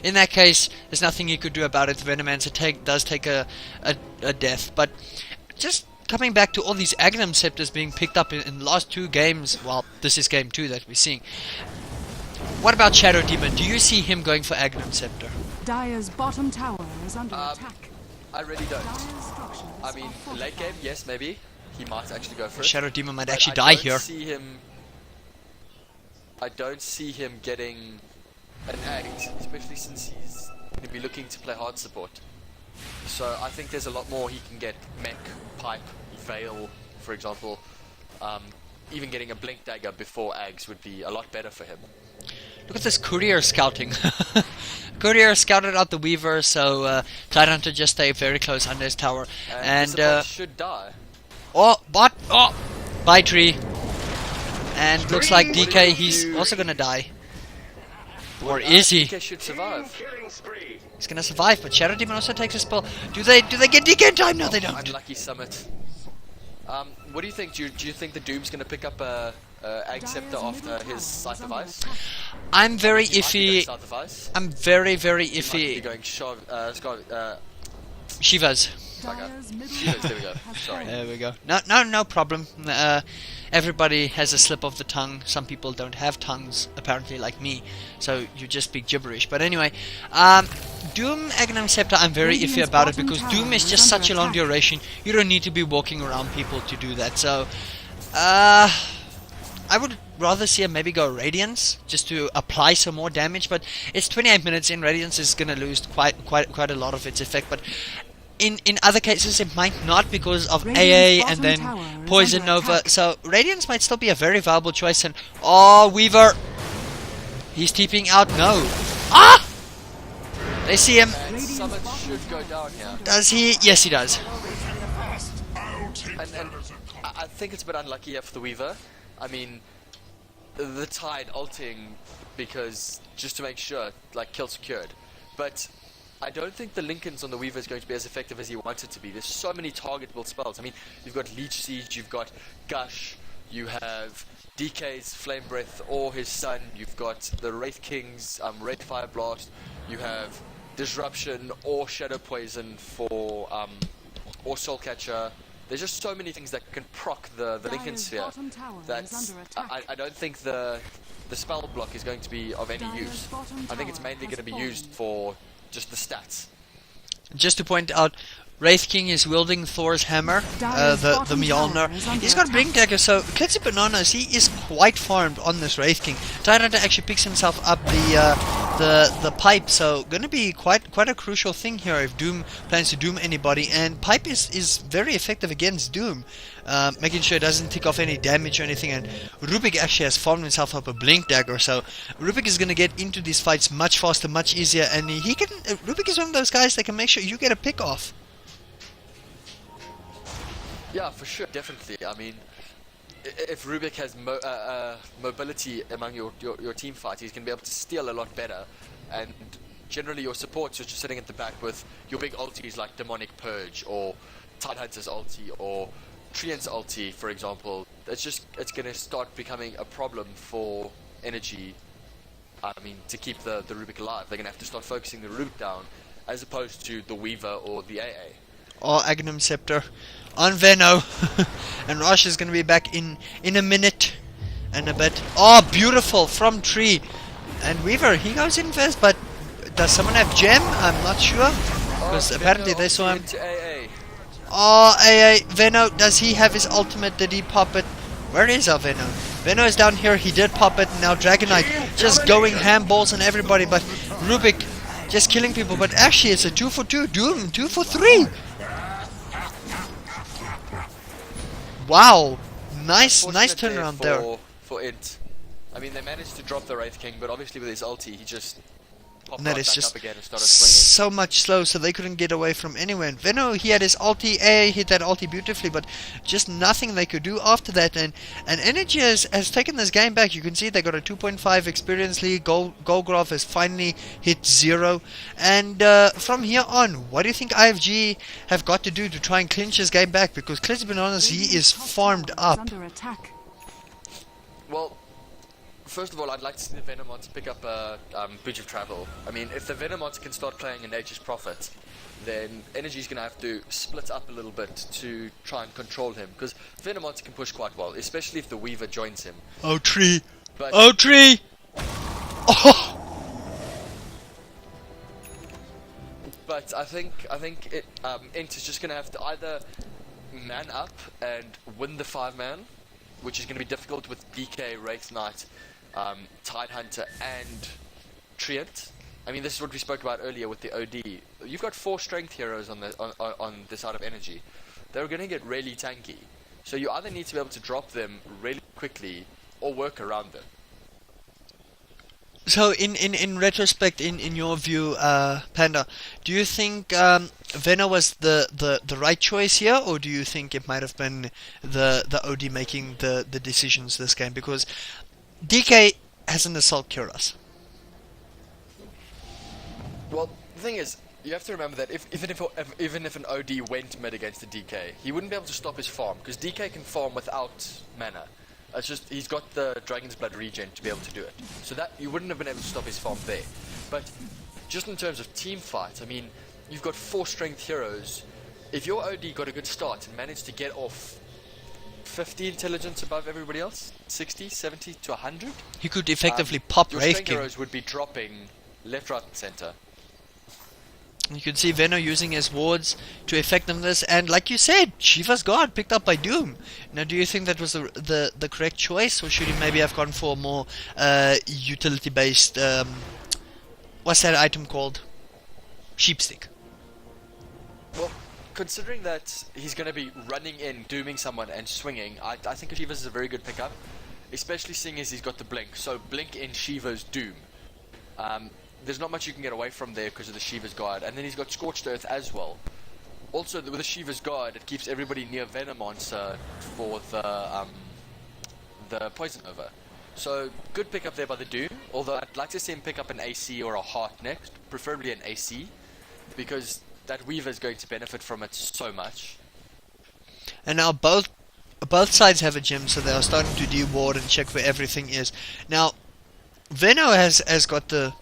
in that case, there's nothing you could do about it. The Venomancer does take a death. But just coming back to all these Agnum Scepters being picked up in the last 2 games, well, this is game 2 that we're seeing. What about Shadow Demon? Do you see him going for Agnum Scepter? Dire's bottom tower is under attack. I really don't. I mean, late game, yes, maybe. He might actually go for it. Shadow Demon might actually die here. I don't see him getting an act, especially since he's going to be looking to play hard support. So I think there's a lot more he can get. Mech, Pipe, Veil, for example. Even getting a Blink Dagger before Ags would be a lot better for him. Look at this Courier scouting. Courier scouted out the Weaver, so Tidehunter just stayed very close under his tower. And should die. Oh, bot! Oh! Bye, Tree. And looks like DK, he's also gonna die. Or is he? DK should survive. He's gonna survive, but Shadow Demon also takes a spell. Do they get DK in time? No, they don't. Unlucky Summit. What do you think? Do you think the Doom's gonna pick up Ag Scepter after his Scythe of Ice? I'm very iffy. I'm very iffy. Going Shivas. Shivas, there we go. Sorry. There we go. No problem. Everybody has a slip of the tongue. Some people don't have tongues, apparently, like me. So you just speak gibberish. But anyway, Doom Agnum Scepter, I'm very iffy about it because Doom is just such a long duration. You don't need to be walking around people to do that. So, I would rather see him maybe go Radiance just to apply some more damage. But it's 28 minutes in. Radiance is gonna lose quite a lot of its effect. But in other cases it might not because of AA and then Poison Nova. So Radiance might still be a very viable choice. And oh, Weaver, he's TPing out. No. Ah! They see him. Summit should go down here. Does he? Yes, he does. And I think it's a bit unlucky here for the Weaver. I mean, the Tide ulting because just to make sure, like, kill secured. But I don't think the Lincolns on the Weaver is going to be as effective as you want it to be. There's so many targetable spells. I mean, you've got Leech Siege, you've got Gush, you have DK's Flame Breath or his son, you've got the Wraith King's Red Fire Blast, you have Disruption or Shadow Poison for or Soul Catcher. There's just so many things that can proc the Lincoln Sphere that I don't think the spell block is going to be of any use. I think it's mainly going to be used for just the stats. Just to point out, Wraith King is wielding Thor's hammer, the Mjolnir. He's got Blink Dagger, so Klitzy Bananas, he is quite farmed on this Wraith King. Tyrant actually picks himself up the pipe, so gonna be quite a crucial thing here if Doom plans to Doom anybody, and pipe is very effective against Doom, making sure it doesn't tick off any damage or anything. And Rubik actually has farmed himself up a Blink Dagger, so Rubik is gonna get into these fights much faster, much easier, and he can. Rubik is one of those guys that can make sure you get a pick off. Yeah, for sure, definitely. I mean, if Rubik has mobility among your team fight, he's going to be able to steal a lot better. And generally your supports are just sitting at the back with your big ultis like Demonic Purge or Tidehunter's ulti or Treant's ulti, for example. It's going to start becoming a problem for eNergy. I mean, to keep the Rubik alive, they're going to have to start focusing the Rubik down as opposed to the Weaver or the AA. Or Agnum Scepter on Venno. And Rosh is going to be back in a minute and a bit. Oh, beautiful from tree. And Weaver, he goes in first, but does someone have gem? I'm not sure, because apparently they saw him. Oh, AA. Venno, does he have his ultimate? Did he pop it? Where is our Venno? Venno is down here. He did pop it. Now Dragonite just going handballs on everybody, but Rubik just killing people. But actually, it's a 2 for 2. Doom 2 for 3. Wow, nice turnaround there. For it. I mean, they managed to drop the Wraith King, but obviously with his ulti, he just popped that right is back just up again and started swinging. So much slow, so they couldn't get away from anywhere. And Venno, he had his ulti, hit that ulti beautifully, but just nothing they could do after that. And eNergy has taken this game back. You can see they got a 2.5 experience lead. Golgraf has finally hit 0. And from here on, what do you think iFG have got to do to try and clinch this game back? Because Klitzy Bananas, he is farmed up. Well, first of all, I'd like to see the Venomods pick up a Bridge of Travel. I mean, if the Venomods can start playing a Nature's Prophet, then eNergy's going to have to split up a little bit to try and control him. Because Venomods can push quite well, especially if the Weaver joins him. Oh, tree! But oh, tree! Oh! But I think Int is just going to have to either man up and win the 5-man, which is going to be difficult with DK, Wraith Knight, Tidehunter and Treant. I mean, this is what we spoke about earlier with the OD. You've got 4 strength heroes on the side of eNergy. They're going to get really tanky. So you either need to be able to drop them really quickly or work around them. So in retrospect, in your view, Panda, do you think Venno was the right choice here, or do you think it might have been the OD making the decisions this game? Because DK has an Assault Cuirass. Well, the thing is, you have to remember that even if an OD went mid against a DK, he wouldn't be able to stop his farm, because DK can farm without mana. It's just he's got the Dragon's Blood regen to be able to do it. So that you wouldn't have been able to stop his farm there. But just in terms of team fight, I mean, you've got 4 strength heroes. If your OD got a good start and managed to get off 50 intelligence above everybody else, 60, 70 to 100, he could effectively pop your Wraith strength King. heroes would be dropping left, right, and center. You can see Venno using his wards to effectiveness, and like you said, Shiva's Guard picked up by Doom. Now, do you think that was the correct choice, or should he maybe have gone for a more utility-based, what's that item called? Sheepstick. Well, considering that he's going to be running in, dooming someone and swinging, I think Shiva's is a very good pickup, especially seeing as he's got the blink. So blink in Shiva's Doom. There's not much you can get away from there because of the Shiva's Guard, and then he's got Scorched Earth as well. Also, with the Shiva's Guard, it keeps everybody near Venomonster for the Poison Over. So, good pickup there by the Doom, although I'd like to see him pick up an AC or a Heart next, preferably an AC, because that Weaver is going to benefit from it so much. And now both sides have a gem, so they are starting to de-ward and check where everything is. Now, Venno has got the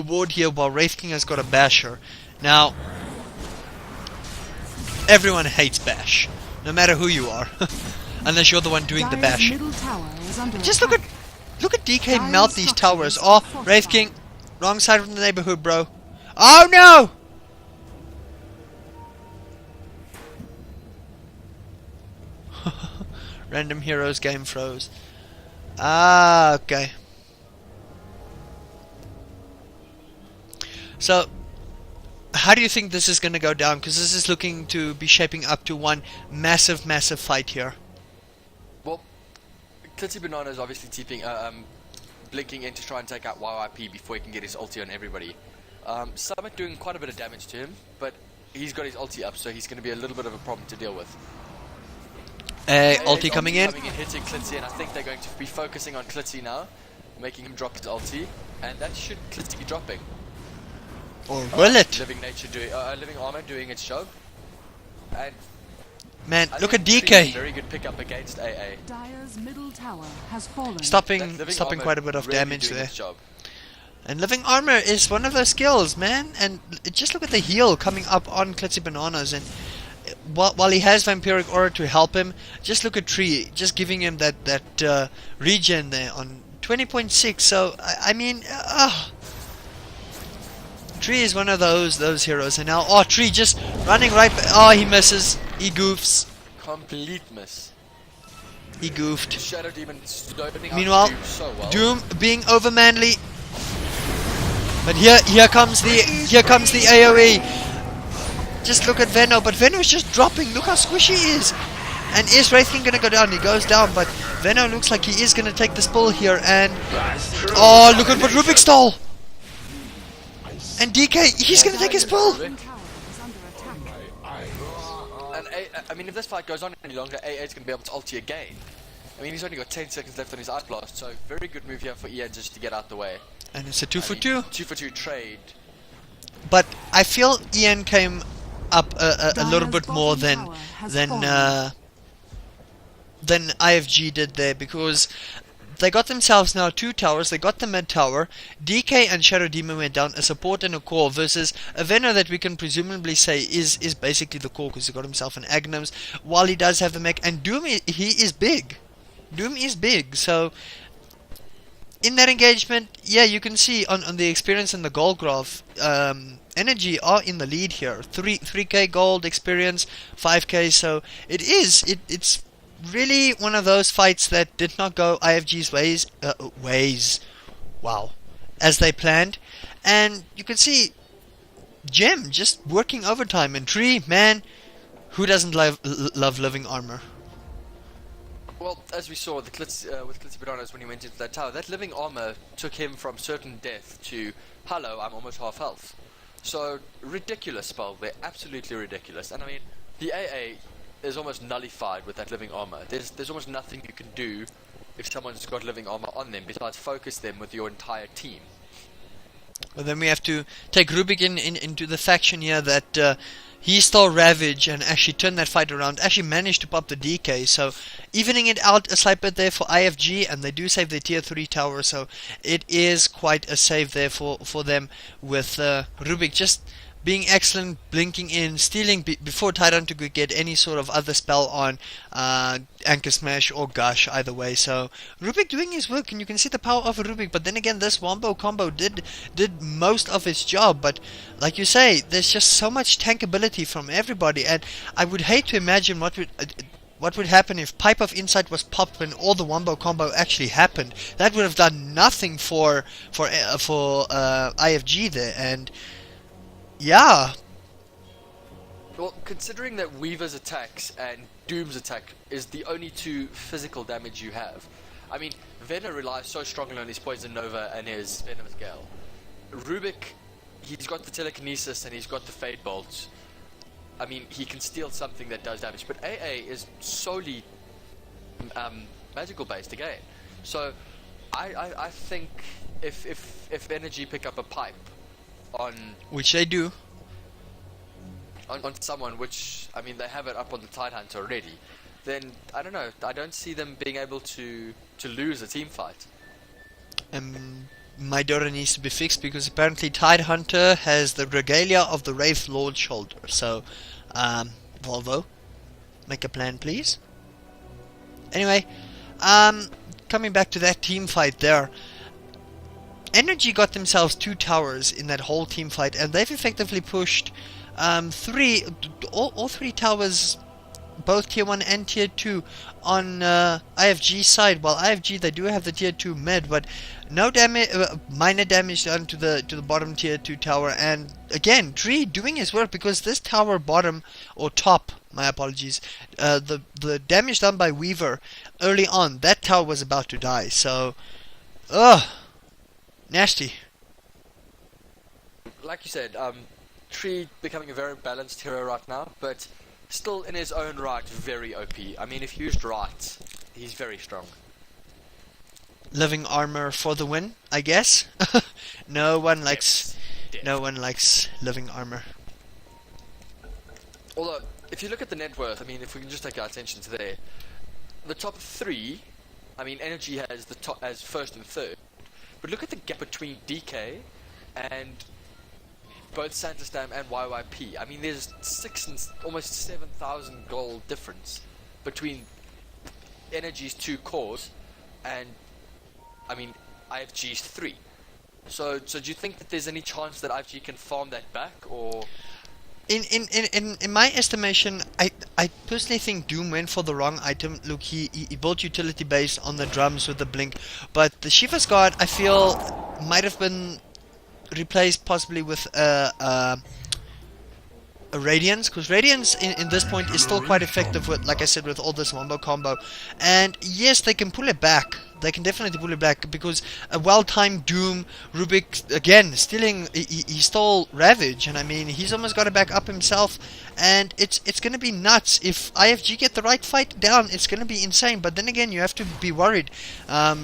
ward here, while Wraith King has got a Basher. Now, everyone hates Bash, no matter who you are, unless you're the one doing the bashing. Just look at DK melt these towers. Oh, Wraith King, wrong side of the neighborhood, bro. Oh no! Random heroes game froze. Ah, okay. So, how do you think this is going to go down? Because this is looking to be shaping up to one massive fight here. Well, Clitzy Banana is obviously blinking in to try and take out YYP before he can get his ulti on everybody. Summit doing quite a bit of damage to him, but he's got his ulti up, so he's going to be a little bit of a problem to deal with. Ulti coming in, hitting Clitzy, and I think they're going to be focusing on Clitzy now, making him drop his ulti, and that should Clitzy be dropping. Or will it? Living Armor doing its job. And man, look at DK. DK. Very good pickup against AA. Dire's middle tower has fallen. Stopping quite a bit of damage there. And Living Armor is one of those skills, man. And just look at the heal coming up on Clitzy Bananas. And while he has Vampiric Aura to help him, just look at Tree, just giving him that regen there on 20.6. So I mean, Tree is one of those heroes. And now, Tree just running right. He misses. He goofs. Complete miss. He goofed. Shadow Demon Meanwhile, Doom so well. Doom being over manly. But here comes the AoE. Just look at Venno, but Venno is just dropping. Look how squishy he is. And is Wraith King gonna go down? He goes down, but Venno looks like he is gonna take the spill here. And look at what Rubik stole. And DK, he's gonna take his spill. And I mean, if this fight goes on any longer, AA is gonna be able to ulti again. I mean, he's only got 10 seconds left on his Ice Blast, so very good move here for Ian just to get out the way. And it's a 2-for-2. 2-for-2 trade. But I feel Ian came up a little bit more than IFG did there, because they got themselves now 2 towers. They got the mid tower. DK and Shadow Demon went down, a support and a core, versus a Venno that we can presumably say is basically the core, because he got himself an Aghanim's, while he does have the mech. And Doom, he is big. Doom is big. So in that engagement, yeah, you can see on the experience and the gold graph, eNergy are in the lead here. 3k gold experience, 5k. So it's really one of those fights that did not go IFG's ways, as they planned. And you can see Gem just working overtime. And Tree, man, who doesn't love Living Armor? Well, as we saw with Clitzy Bananas when he went into that tower, that Living Armor took him from certain death to, hello, I'm almost half health. So, ridiculous spell there, absolutely ridiculous. And I mean, the AA is almost nullified with that Living Armor. There's almost nothing you can do if someone's got Living Armor on them besides focus them with your entire team. Well, then we have to take Rubik into the faction here that he stole Ravage and actually turned that fight around, actually managed to pop the DK, so evening it out a slight bit there for IFG, and they do save their tier 3 tower, so it is quite a save there for them, with Rubik just being excellent, blinking in, stealing before Tyrant could get any sort of other spell on Anchor Smash or Gush, either way. So Rubik doing his work, and you can see the power of Rubik. But then again, this Wombo combo did most of its job. But like you say, there's just so much tankability from everybody, and I would hate to imagine what would happen if Pipe of Insight was popped when all the Wombo combo actually happened. That would have done nothing for IFG there, and yeah. Well, considering that Weaver's attacks and Doom's attack is the only 2 physical damage you have, I mean, Venno relies so strongly on his Poison Nova and his Venomous Gale. Rubik, he's got the Telekinesis and he's got the Fade Bolt. I mean, he can steal something that does damage, but AA is solely magical based again. So I think if eNergy pick up a pipe on Which they do. on someone, which I mean they have it up on the Tidehunter already, then I don't know. I don't see them being able to lose a team fight. My Dota needs to be fixed because apparently Tidehunter has the regalia of the Wraith Lord shoulder. So, Volvo, make a plan, please. Anyway, coming back to that team fight there, eNergy got themselves 2 towers in that whole team fight, and they've effectively pushed all 3 towers, both tier 1 and tier 2, on iFG side. While iFG, they do have the tier 2 mid, but no damage, minor damage done to the bottom tier 2 tower. And again, Tree doing his work, because this tower bottom, or top, my apologies, the damage done by Weaver early on, that tower was about to die. So, nasty. Like you said, Tree becoming a very balanced hero right now, but still in his own right very OP. I mean, if used right, he's very strong. Living armor for the win, I guess. No one likes living armor. Although, if you look at the net worth, I mean, if we can just take our attention to there, the top 3, I mean, eNergy has the top as first and third, but look at the gap between DK and both Santastam and YYP. I mean, there's almost 7,000 gold difference between eNergy's 2 cores and, I mean, iFG's 3. So do you think that there's any chance that iFG can farm that back, or? In my estimation, I personally think Doom went for the wrong item. Look, he built utility based on the drums with the blink, but the Shiva's Guard, I feel, might have been replaced possibly with a Radiance, because Radiance in this point is still quite effective with, like I said, with all this wombo combo. And yes, they can pull it back. They can definitely pull it back, because a well-timed Doom, Rubik, again, stealing, he stole Ravage, and I mean, he's almost got it back up himself, and it's going to be nuts. If iFG get the right fight down, it's going to be insane. But then again, you have to be worried.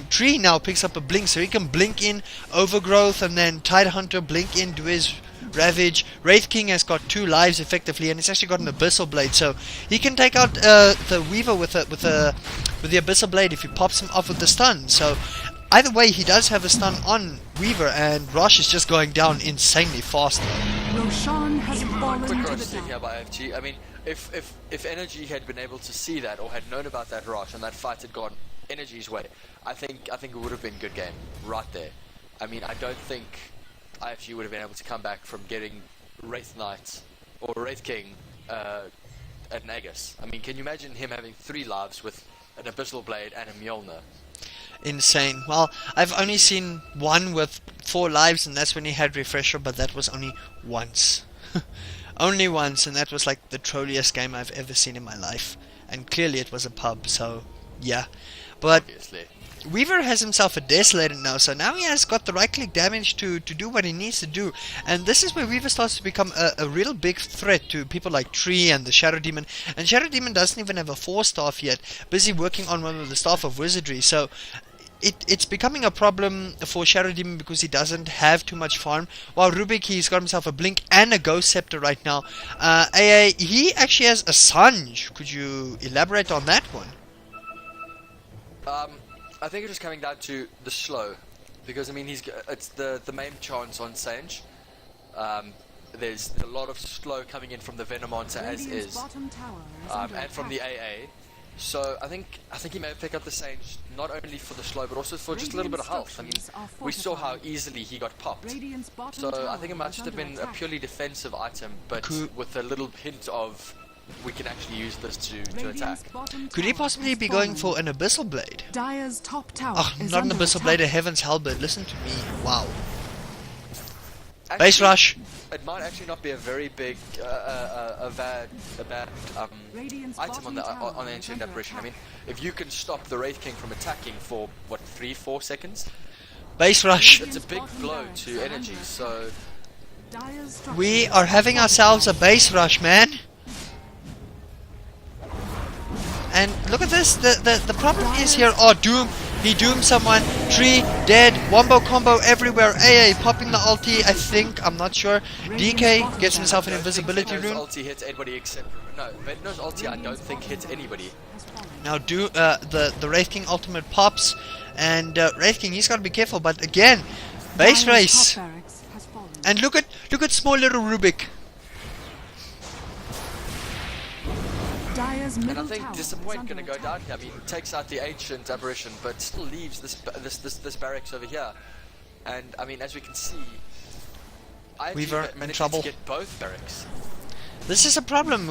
Tree now picks up a blink, so he can blink in Overgrowth, and then Tidehunter blink in, do his Ravage. Wraith King has got 2 lives effectively, and he's actually got an Abyssal Blade, so he can take out the Weaver with the Abyssal Blade if he pops him off with the stun. So either way, he does have a stun on Weaver, and Rosh is just going down insanely fast. Roshan has fallen Quick to Rosh the thing here ground. by iFG. I mean, if eNergy had been able to see that, or had known about that Rosh, and that fight had gone eNergy's way, I think it would have been a good game right there. I mean, I don't think iFG would have been able to come back from getting Wraith Knight or Wraith King at Nagus. I mean, can you imagine him having 3 lives with an Abyssal Blade and a Mjolnir? Insane. Well, I've only seen one with 4 lives, and that's when he had Refresher, but that was only once. Only once, and that was like the trolliest game I've ever seen in my life. And clearly it was a pub, so yeah. But Obviously. Weaver has himself a Desolator now, so now he has got the right click damage to do what he needs to do. And this is where Weaver starts to become a real big threat to people like Tree and the Shadow Demon. And Shadow Demon doesn't even have a 4-staff yet, busy working on one with the Staff of Wizardry. So it's becoming a problem for Shadow Demon because he doesn't have too much farm. While Rubik, he's got himself a Blink and a Ghost Scepter right now. AA, he actually has a Sange. Could you elaborate on that one? I think it's just coming down to the slow, because I mean it's the main chance on Sange. There's a lot of slow coming in from the Venomonster as Radiant's is, bottom tower is under and from attack. the AA. So I think he may pick up the Sange not only for the slow, but also for just a little bit of health. I mean, we saw how easily he got popped. Radiant's bottom So tower I think it might is just have under been a attack. purely defensive item, but with a little hint of we can actually use this to attack. Radiant's bottom Could he tower possibly has be going fallen. for an Abyssal Blade? Dire's top tower Oh, is not an under Abyssal attack. Blade, a Heaven's Halberd. Listen to me. Wow. Actually, Base rush. It might actually not be a very big, a bad Radiant's item on bottom the tower on is Ancient under Apparition. I attack. mean, if you can stop the Wraith King from attacking for what 3-4 seconds, Base rush. it's a big blow to eNergy. So Dire's structures We are having ourselves a base rush, man. And look at this. The problem is here. Oh, Doom. He doomed someone. Tree dead. Wombo combo everywhere. AA popping the ulti. I think. I'm not sure. DK gets himself an invisibility rune. Ulti hits anybody except no. Veno's ulti I don't think hits anybody. Now the Wraith King ultimate pops, and Wraith King, he's got to be careful. But again, base race. And look at small little Rubik. And I think Disappoint gonna go down here. I mean, takes out the ancient aberration, but still leaves this barracks over here. And I mean, as we can see, Weaver in trouble. To get both barracks. This is a problem.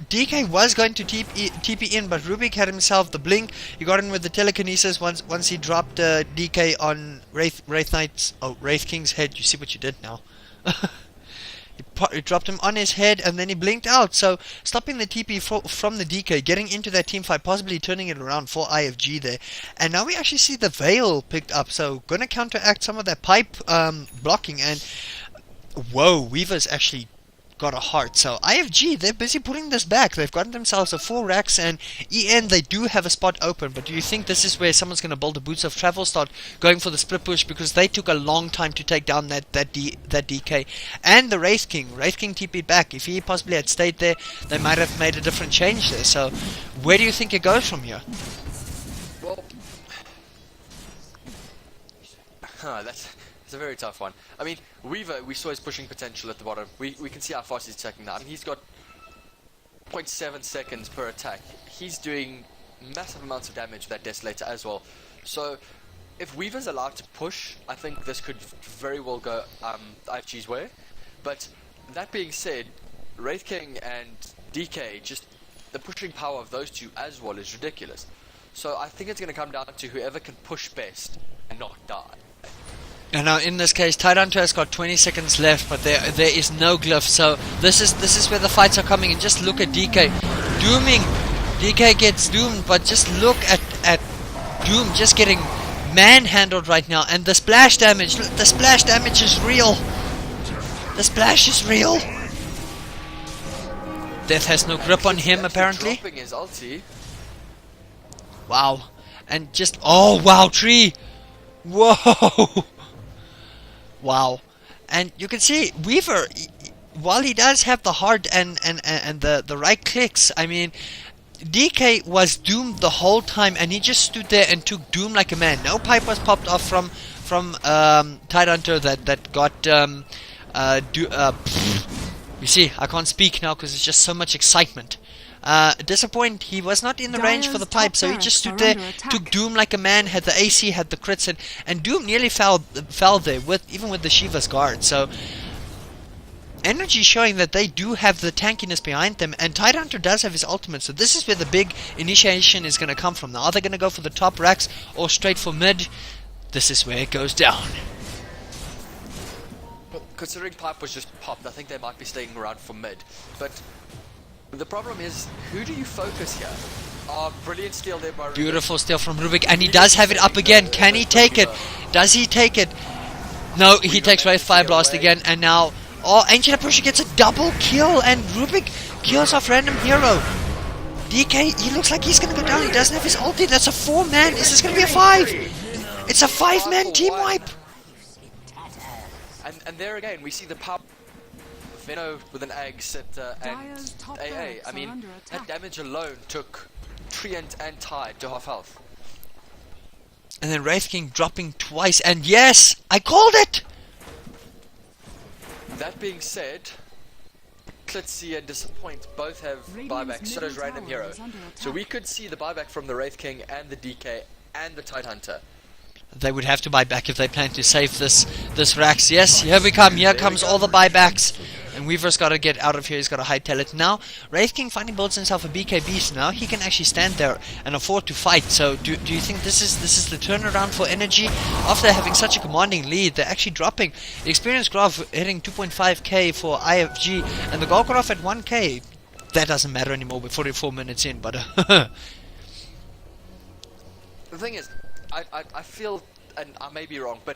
DK was going to TP in, but Rubik had himself the blink. He got in with the telekinesis once he dropped DK on Wraith King's head. You see what you did now. He dropped him on his head, and then he blinked out. So stopping the TP from the DK, getting into that team fight, possibly turning it around for iFG there. And now we actually see the Veil picked up. So gonna counteract some of that pipe blocking. And whoa, Weaver's actually got a heart. So iFG, they're busy putting this back. They've gotten themselves a 4 racks, and EN, they do have a spot open. But do you think this is where someone's going to build the boots of travel, start going for the split push, because they took a long time to take down that DK and the Wraith King TP'd back. If he possibly had stayed there, they might have made a different change there. So where do you think it goes from here? Well, that's a very tough one. I mean, Weaver, we saw his pushing potential at the bottom. We can see how fast he's attacking now. I mean, he's got 0.7 seconds per attack. He's doing massive amounts of damage with that Desolator as well. So, if Weaver's allowed to push, I think this could very well go IFG's way. But, that being said, Wraith King and DK, just the pushing power of those two as well is ridiculous. So, I think it's going to come down to whoever can push best and not die. And now in this case, Tidehunter has got 20 seconds left, but there is no glyph. So this is where the fights are coming. And just look at DK dooming. DK gets doomed, but just look at Doom just getting manhandled right now. And the splash damage. The splash damage is real. The splash is real. Death has no grip on him apparently. Dropping his ulti. Wow. And just wow, Tree. Whoa. Wow. And you can see Weaver, while he does have the heart and the right clicks, I mean, DK was doomed the whole time, and he just stood there and took doom like a man. No pipe was popped off from Tidehunter that got you see, I can't speak now because it's just so much excitement. Disappoint, he was not in the range for the pipe, so he just stood there, took doom like a man, had the AC, had the crits, and doom nearly fell there, even with the Shiva's guard. So eNergy showing that they do have the tankiness behind them, and Tidehunter does have his ultimate, so this is where the big initiation is going to come from. Now, are they going to go for the top racks or straight for mid? This is where it goes down. Well, considering pipe was just popped, I think they might be staying around for mid, but the problem is, who do you focus here? Brilliant steal there by Rubik. Beautiful steal from Rubik, and he does have it up again. Can he take it? Does he take it? No, he takes Wraith Fire Blast again, and now, Ancient Pusher gets a double kill, and Rubik kills off random hero. DK, he looks like he's gonna go down. He doesn't have his ulti. That's a 4-man. Is this gonna be a 5? It's a 5-man team wipe. And there again, we see the power. Veno with an Eggs and AA. I mean, that damage alone took Treant and Tide to half health. And then Wraith King dropping twice, and yes, I called it! That being said, Klitzy and Disappoint both have buyback, so does Random Hero. So we could see the buyback from the Wraith King and the DK and the Tidehunter. They would have to buy back if they plan to save this Rax. Yes, here we come. Here comes all the buybacks. And Weaver's got to get out of here. He's got to hightail it. Now, Wraith King finally builds himself a BK Beast. Now he can actually stand there and afford to fight. So do you think this is the turnaround for eNergy? After having such a commanding lead, they're actually dropping. The experience graph hitting 2.5k for iFG. And the gold graph at 1k. That doesn't matter anymore. We're 44 minutes in. But the thing is, I feel, and I may be wrong, but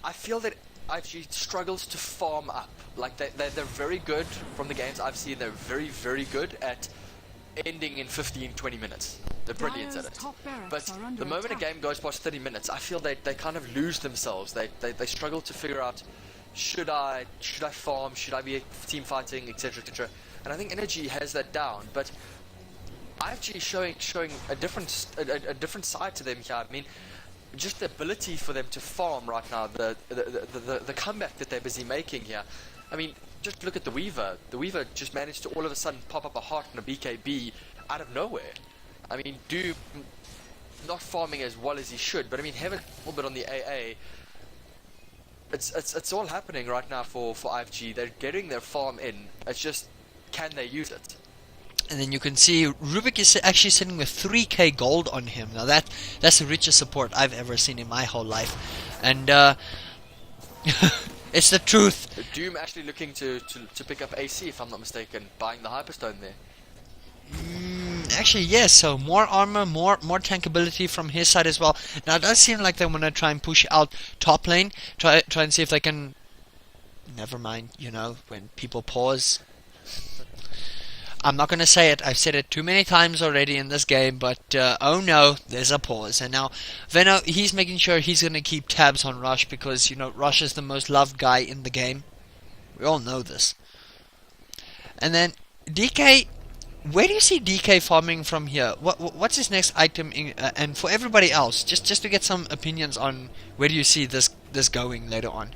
I feel that iFG struggles to farm up. Like they're very good from the games I've seen. They're very, very good at ending in 15-20 minutes. They're brilliant at it. But the moment a game goes past 30 minutes, I feel they kind of lose themselves. They struggle to figure out, should I farm, should I be team fighting, etc, etc. And I think eNergy has that down. But iFG is showing a different side to them here. I mean, just the ability for them to farm right now, the comeback that they're busy making here. I mean, just look at the Weaver. The Weaver just managed to all of a sudden pop up a heart and a BKB out of nowhere. I mean, Doom not farming as well as he should, but I mean, having a little bit on the AA. It's all happening right now for iFG. They're getting their farm in. It's just, can they use it? And then you can see Rubik is actually sitting with 3k gold on him. Now that's the richest support I've ever seen in my whole life. And it's the truth. Doom actually looking to pick up AC, if I'm not mistaken, buying the Hyperstone there. Actually, yes, so more armor, more tankability from his side as well. Now it does seem like they want to try and push out top lane, try and see if they can... Never mind, you know, when people pause. I'm not going to say it, I've said it too many times already in this game, but oh no, there's a pause. And now Venno, he's making sure he's going to keep tabs on Rush, because, you know, Rush is the most loved guy in the game. We all know this. And then DK, where do you see DK farming from here? What's his next item? And for everybody else, just to get some opinions on where do you see this going later on?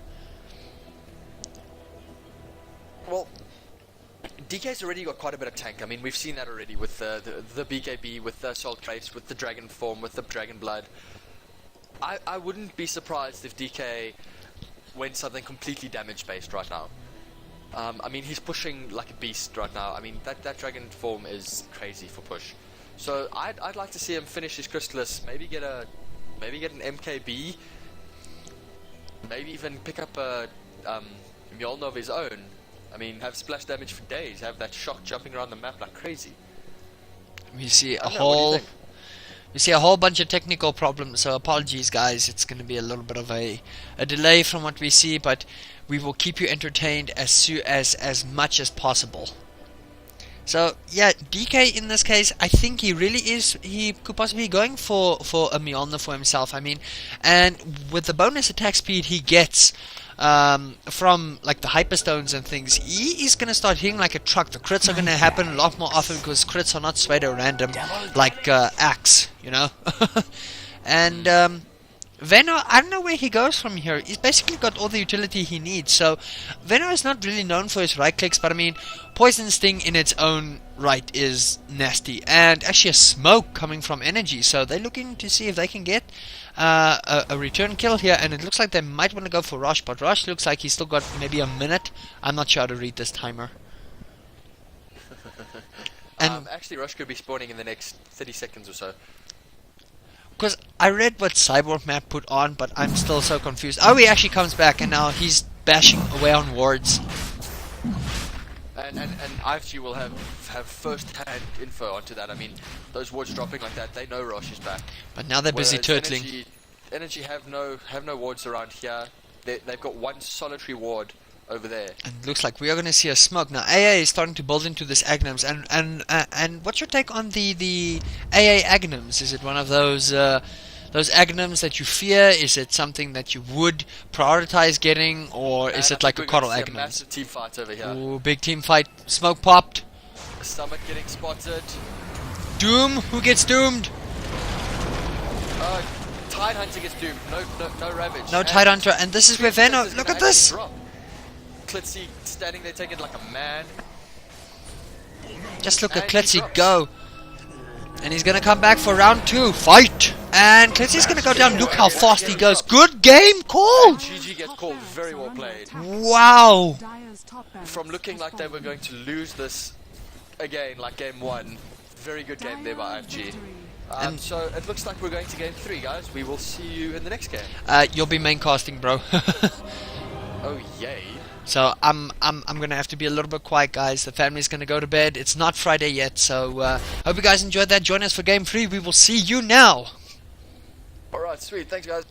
Well, DK's already got quite a bit of tank. I mean, we've seen that already with the BKB, with the Assault Trace, with the Dragon Form, with the Dragon Blood. I wouldn't be surprised if DK went something completely damage based right now. I mean, he's pushing like a beast right now. I mean, that Dragon Form is crazy for push. So I'd like to see him finish his Chrysalis, maybe get an MKB, maybe even pick up a Mjolnir of his own. I mean, have splash damage for days, have that shock jumping around the map like crazy. We see a whole bunch of technical problems, so apologies guys, it's going to be a little bit of a delay from what we see, but we will keep you entertained as much as possible. So yeah, DK in this case, I think he could possibly be going for a Mjolnir for himself. I mean, and with the bonus attack speed he gets from like the Hyperstones and things, he is going to start hitting like a truck. The crits are going to happen a lot more often because crits are not pseudo random like Axe, you know. And Venno, I don't know where he goes from here. He's basically got all the utility he needs. So Venno is not really known for his right clicks, but I mean, Poison Sting in its own right is nasty, and actually a smoke coming from eNergy. So they're looking to see if they can get a return kill here, and it looks like they might want to go for Rush, but Rush looks like he's still got maybe a minute. I'm not sure how to read this timer. And actually, Rush could be spawning in the next 30 seconds or so. Because I read what Cyborg Map put on, but I'm still so confused. Oh, he actually comes back, and now he's bashing away on wards. And iFG will have first-hand info onto that. I mean, those wards dropping like that, they know Rush is back. But now they're busy turtling. eNergy have no wards around here. They've got one solitary ward over there. And it looks like we are going to see a smoke. Now AA is starting to build into this Agnums, and what's your take on the AA Agnums? Is it one of those Agnums that you fear? Is it something that you would prioritize getting, or is it like a Coddle Agnum? Massive team fight over here. Ooh, big team fight. Smoke popped. Summit getting spotted. Doom, who gets doomed? Tidehunter gets doomed. No Ravage. No Tidehunter, and this is where Venno. Look at this. Klitzy standing there taking it like a man. Just look at Klitzy go. And he's going to come back for round 2. Fight! And Klitzy's going to go down. Look how fast he goes. Good game called! GG gets called. Very well played. Wow! From looking like they were going to lose this again, like game 1. Very good game there by iFG. So it looks like we're going to game 3, guys. We will see you in the next game. You'll be main casting, bro. Oh, yay. So I'm gonna have to be a little bit quiet, guys. The family's gonna go to bed. It's not Friday yet, so hope you guys enjoyed that. Join us for game 3. We will see you now. Alright, sweet. Thanks, guys.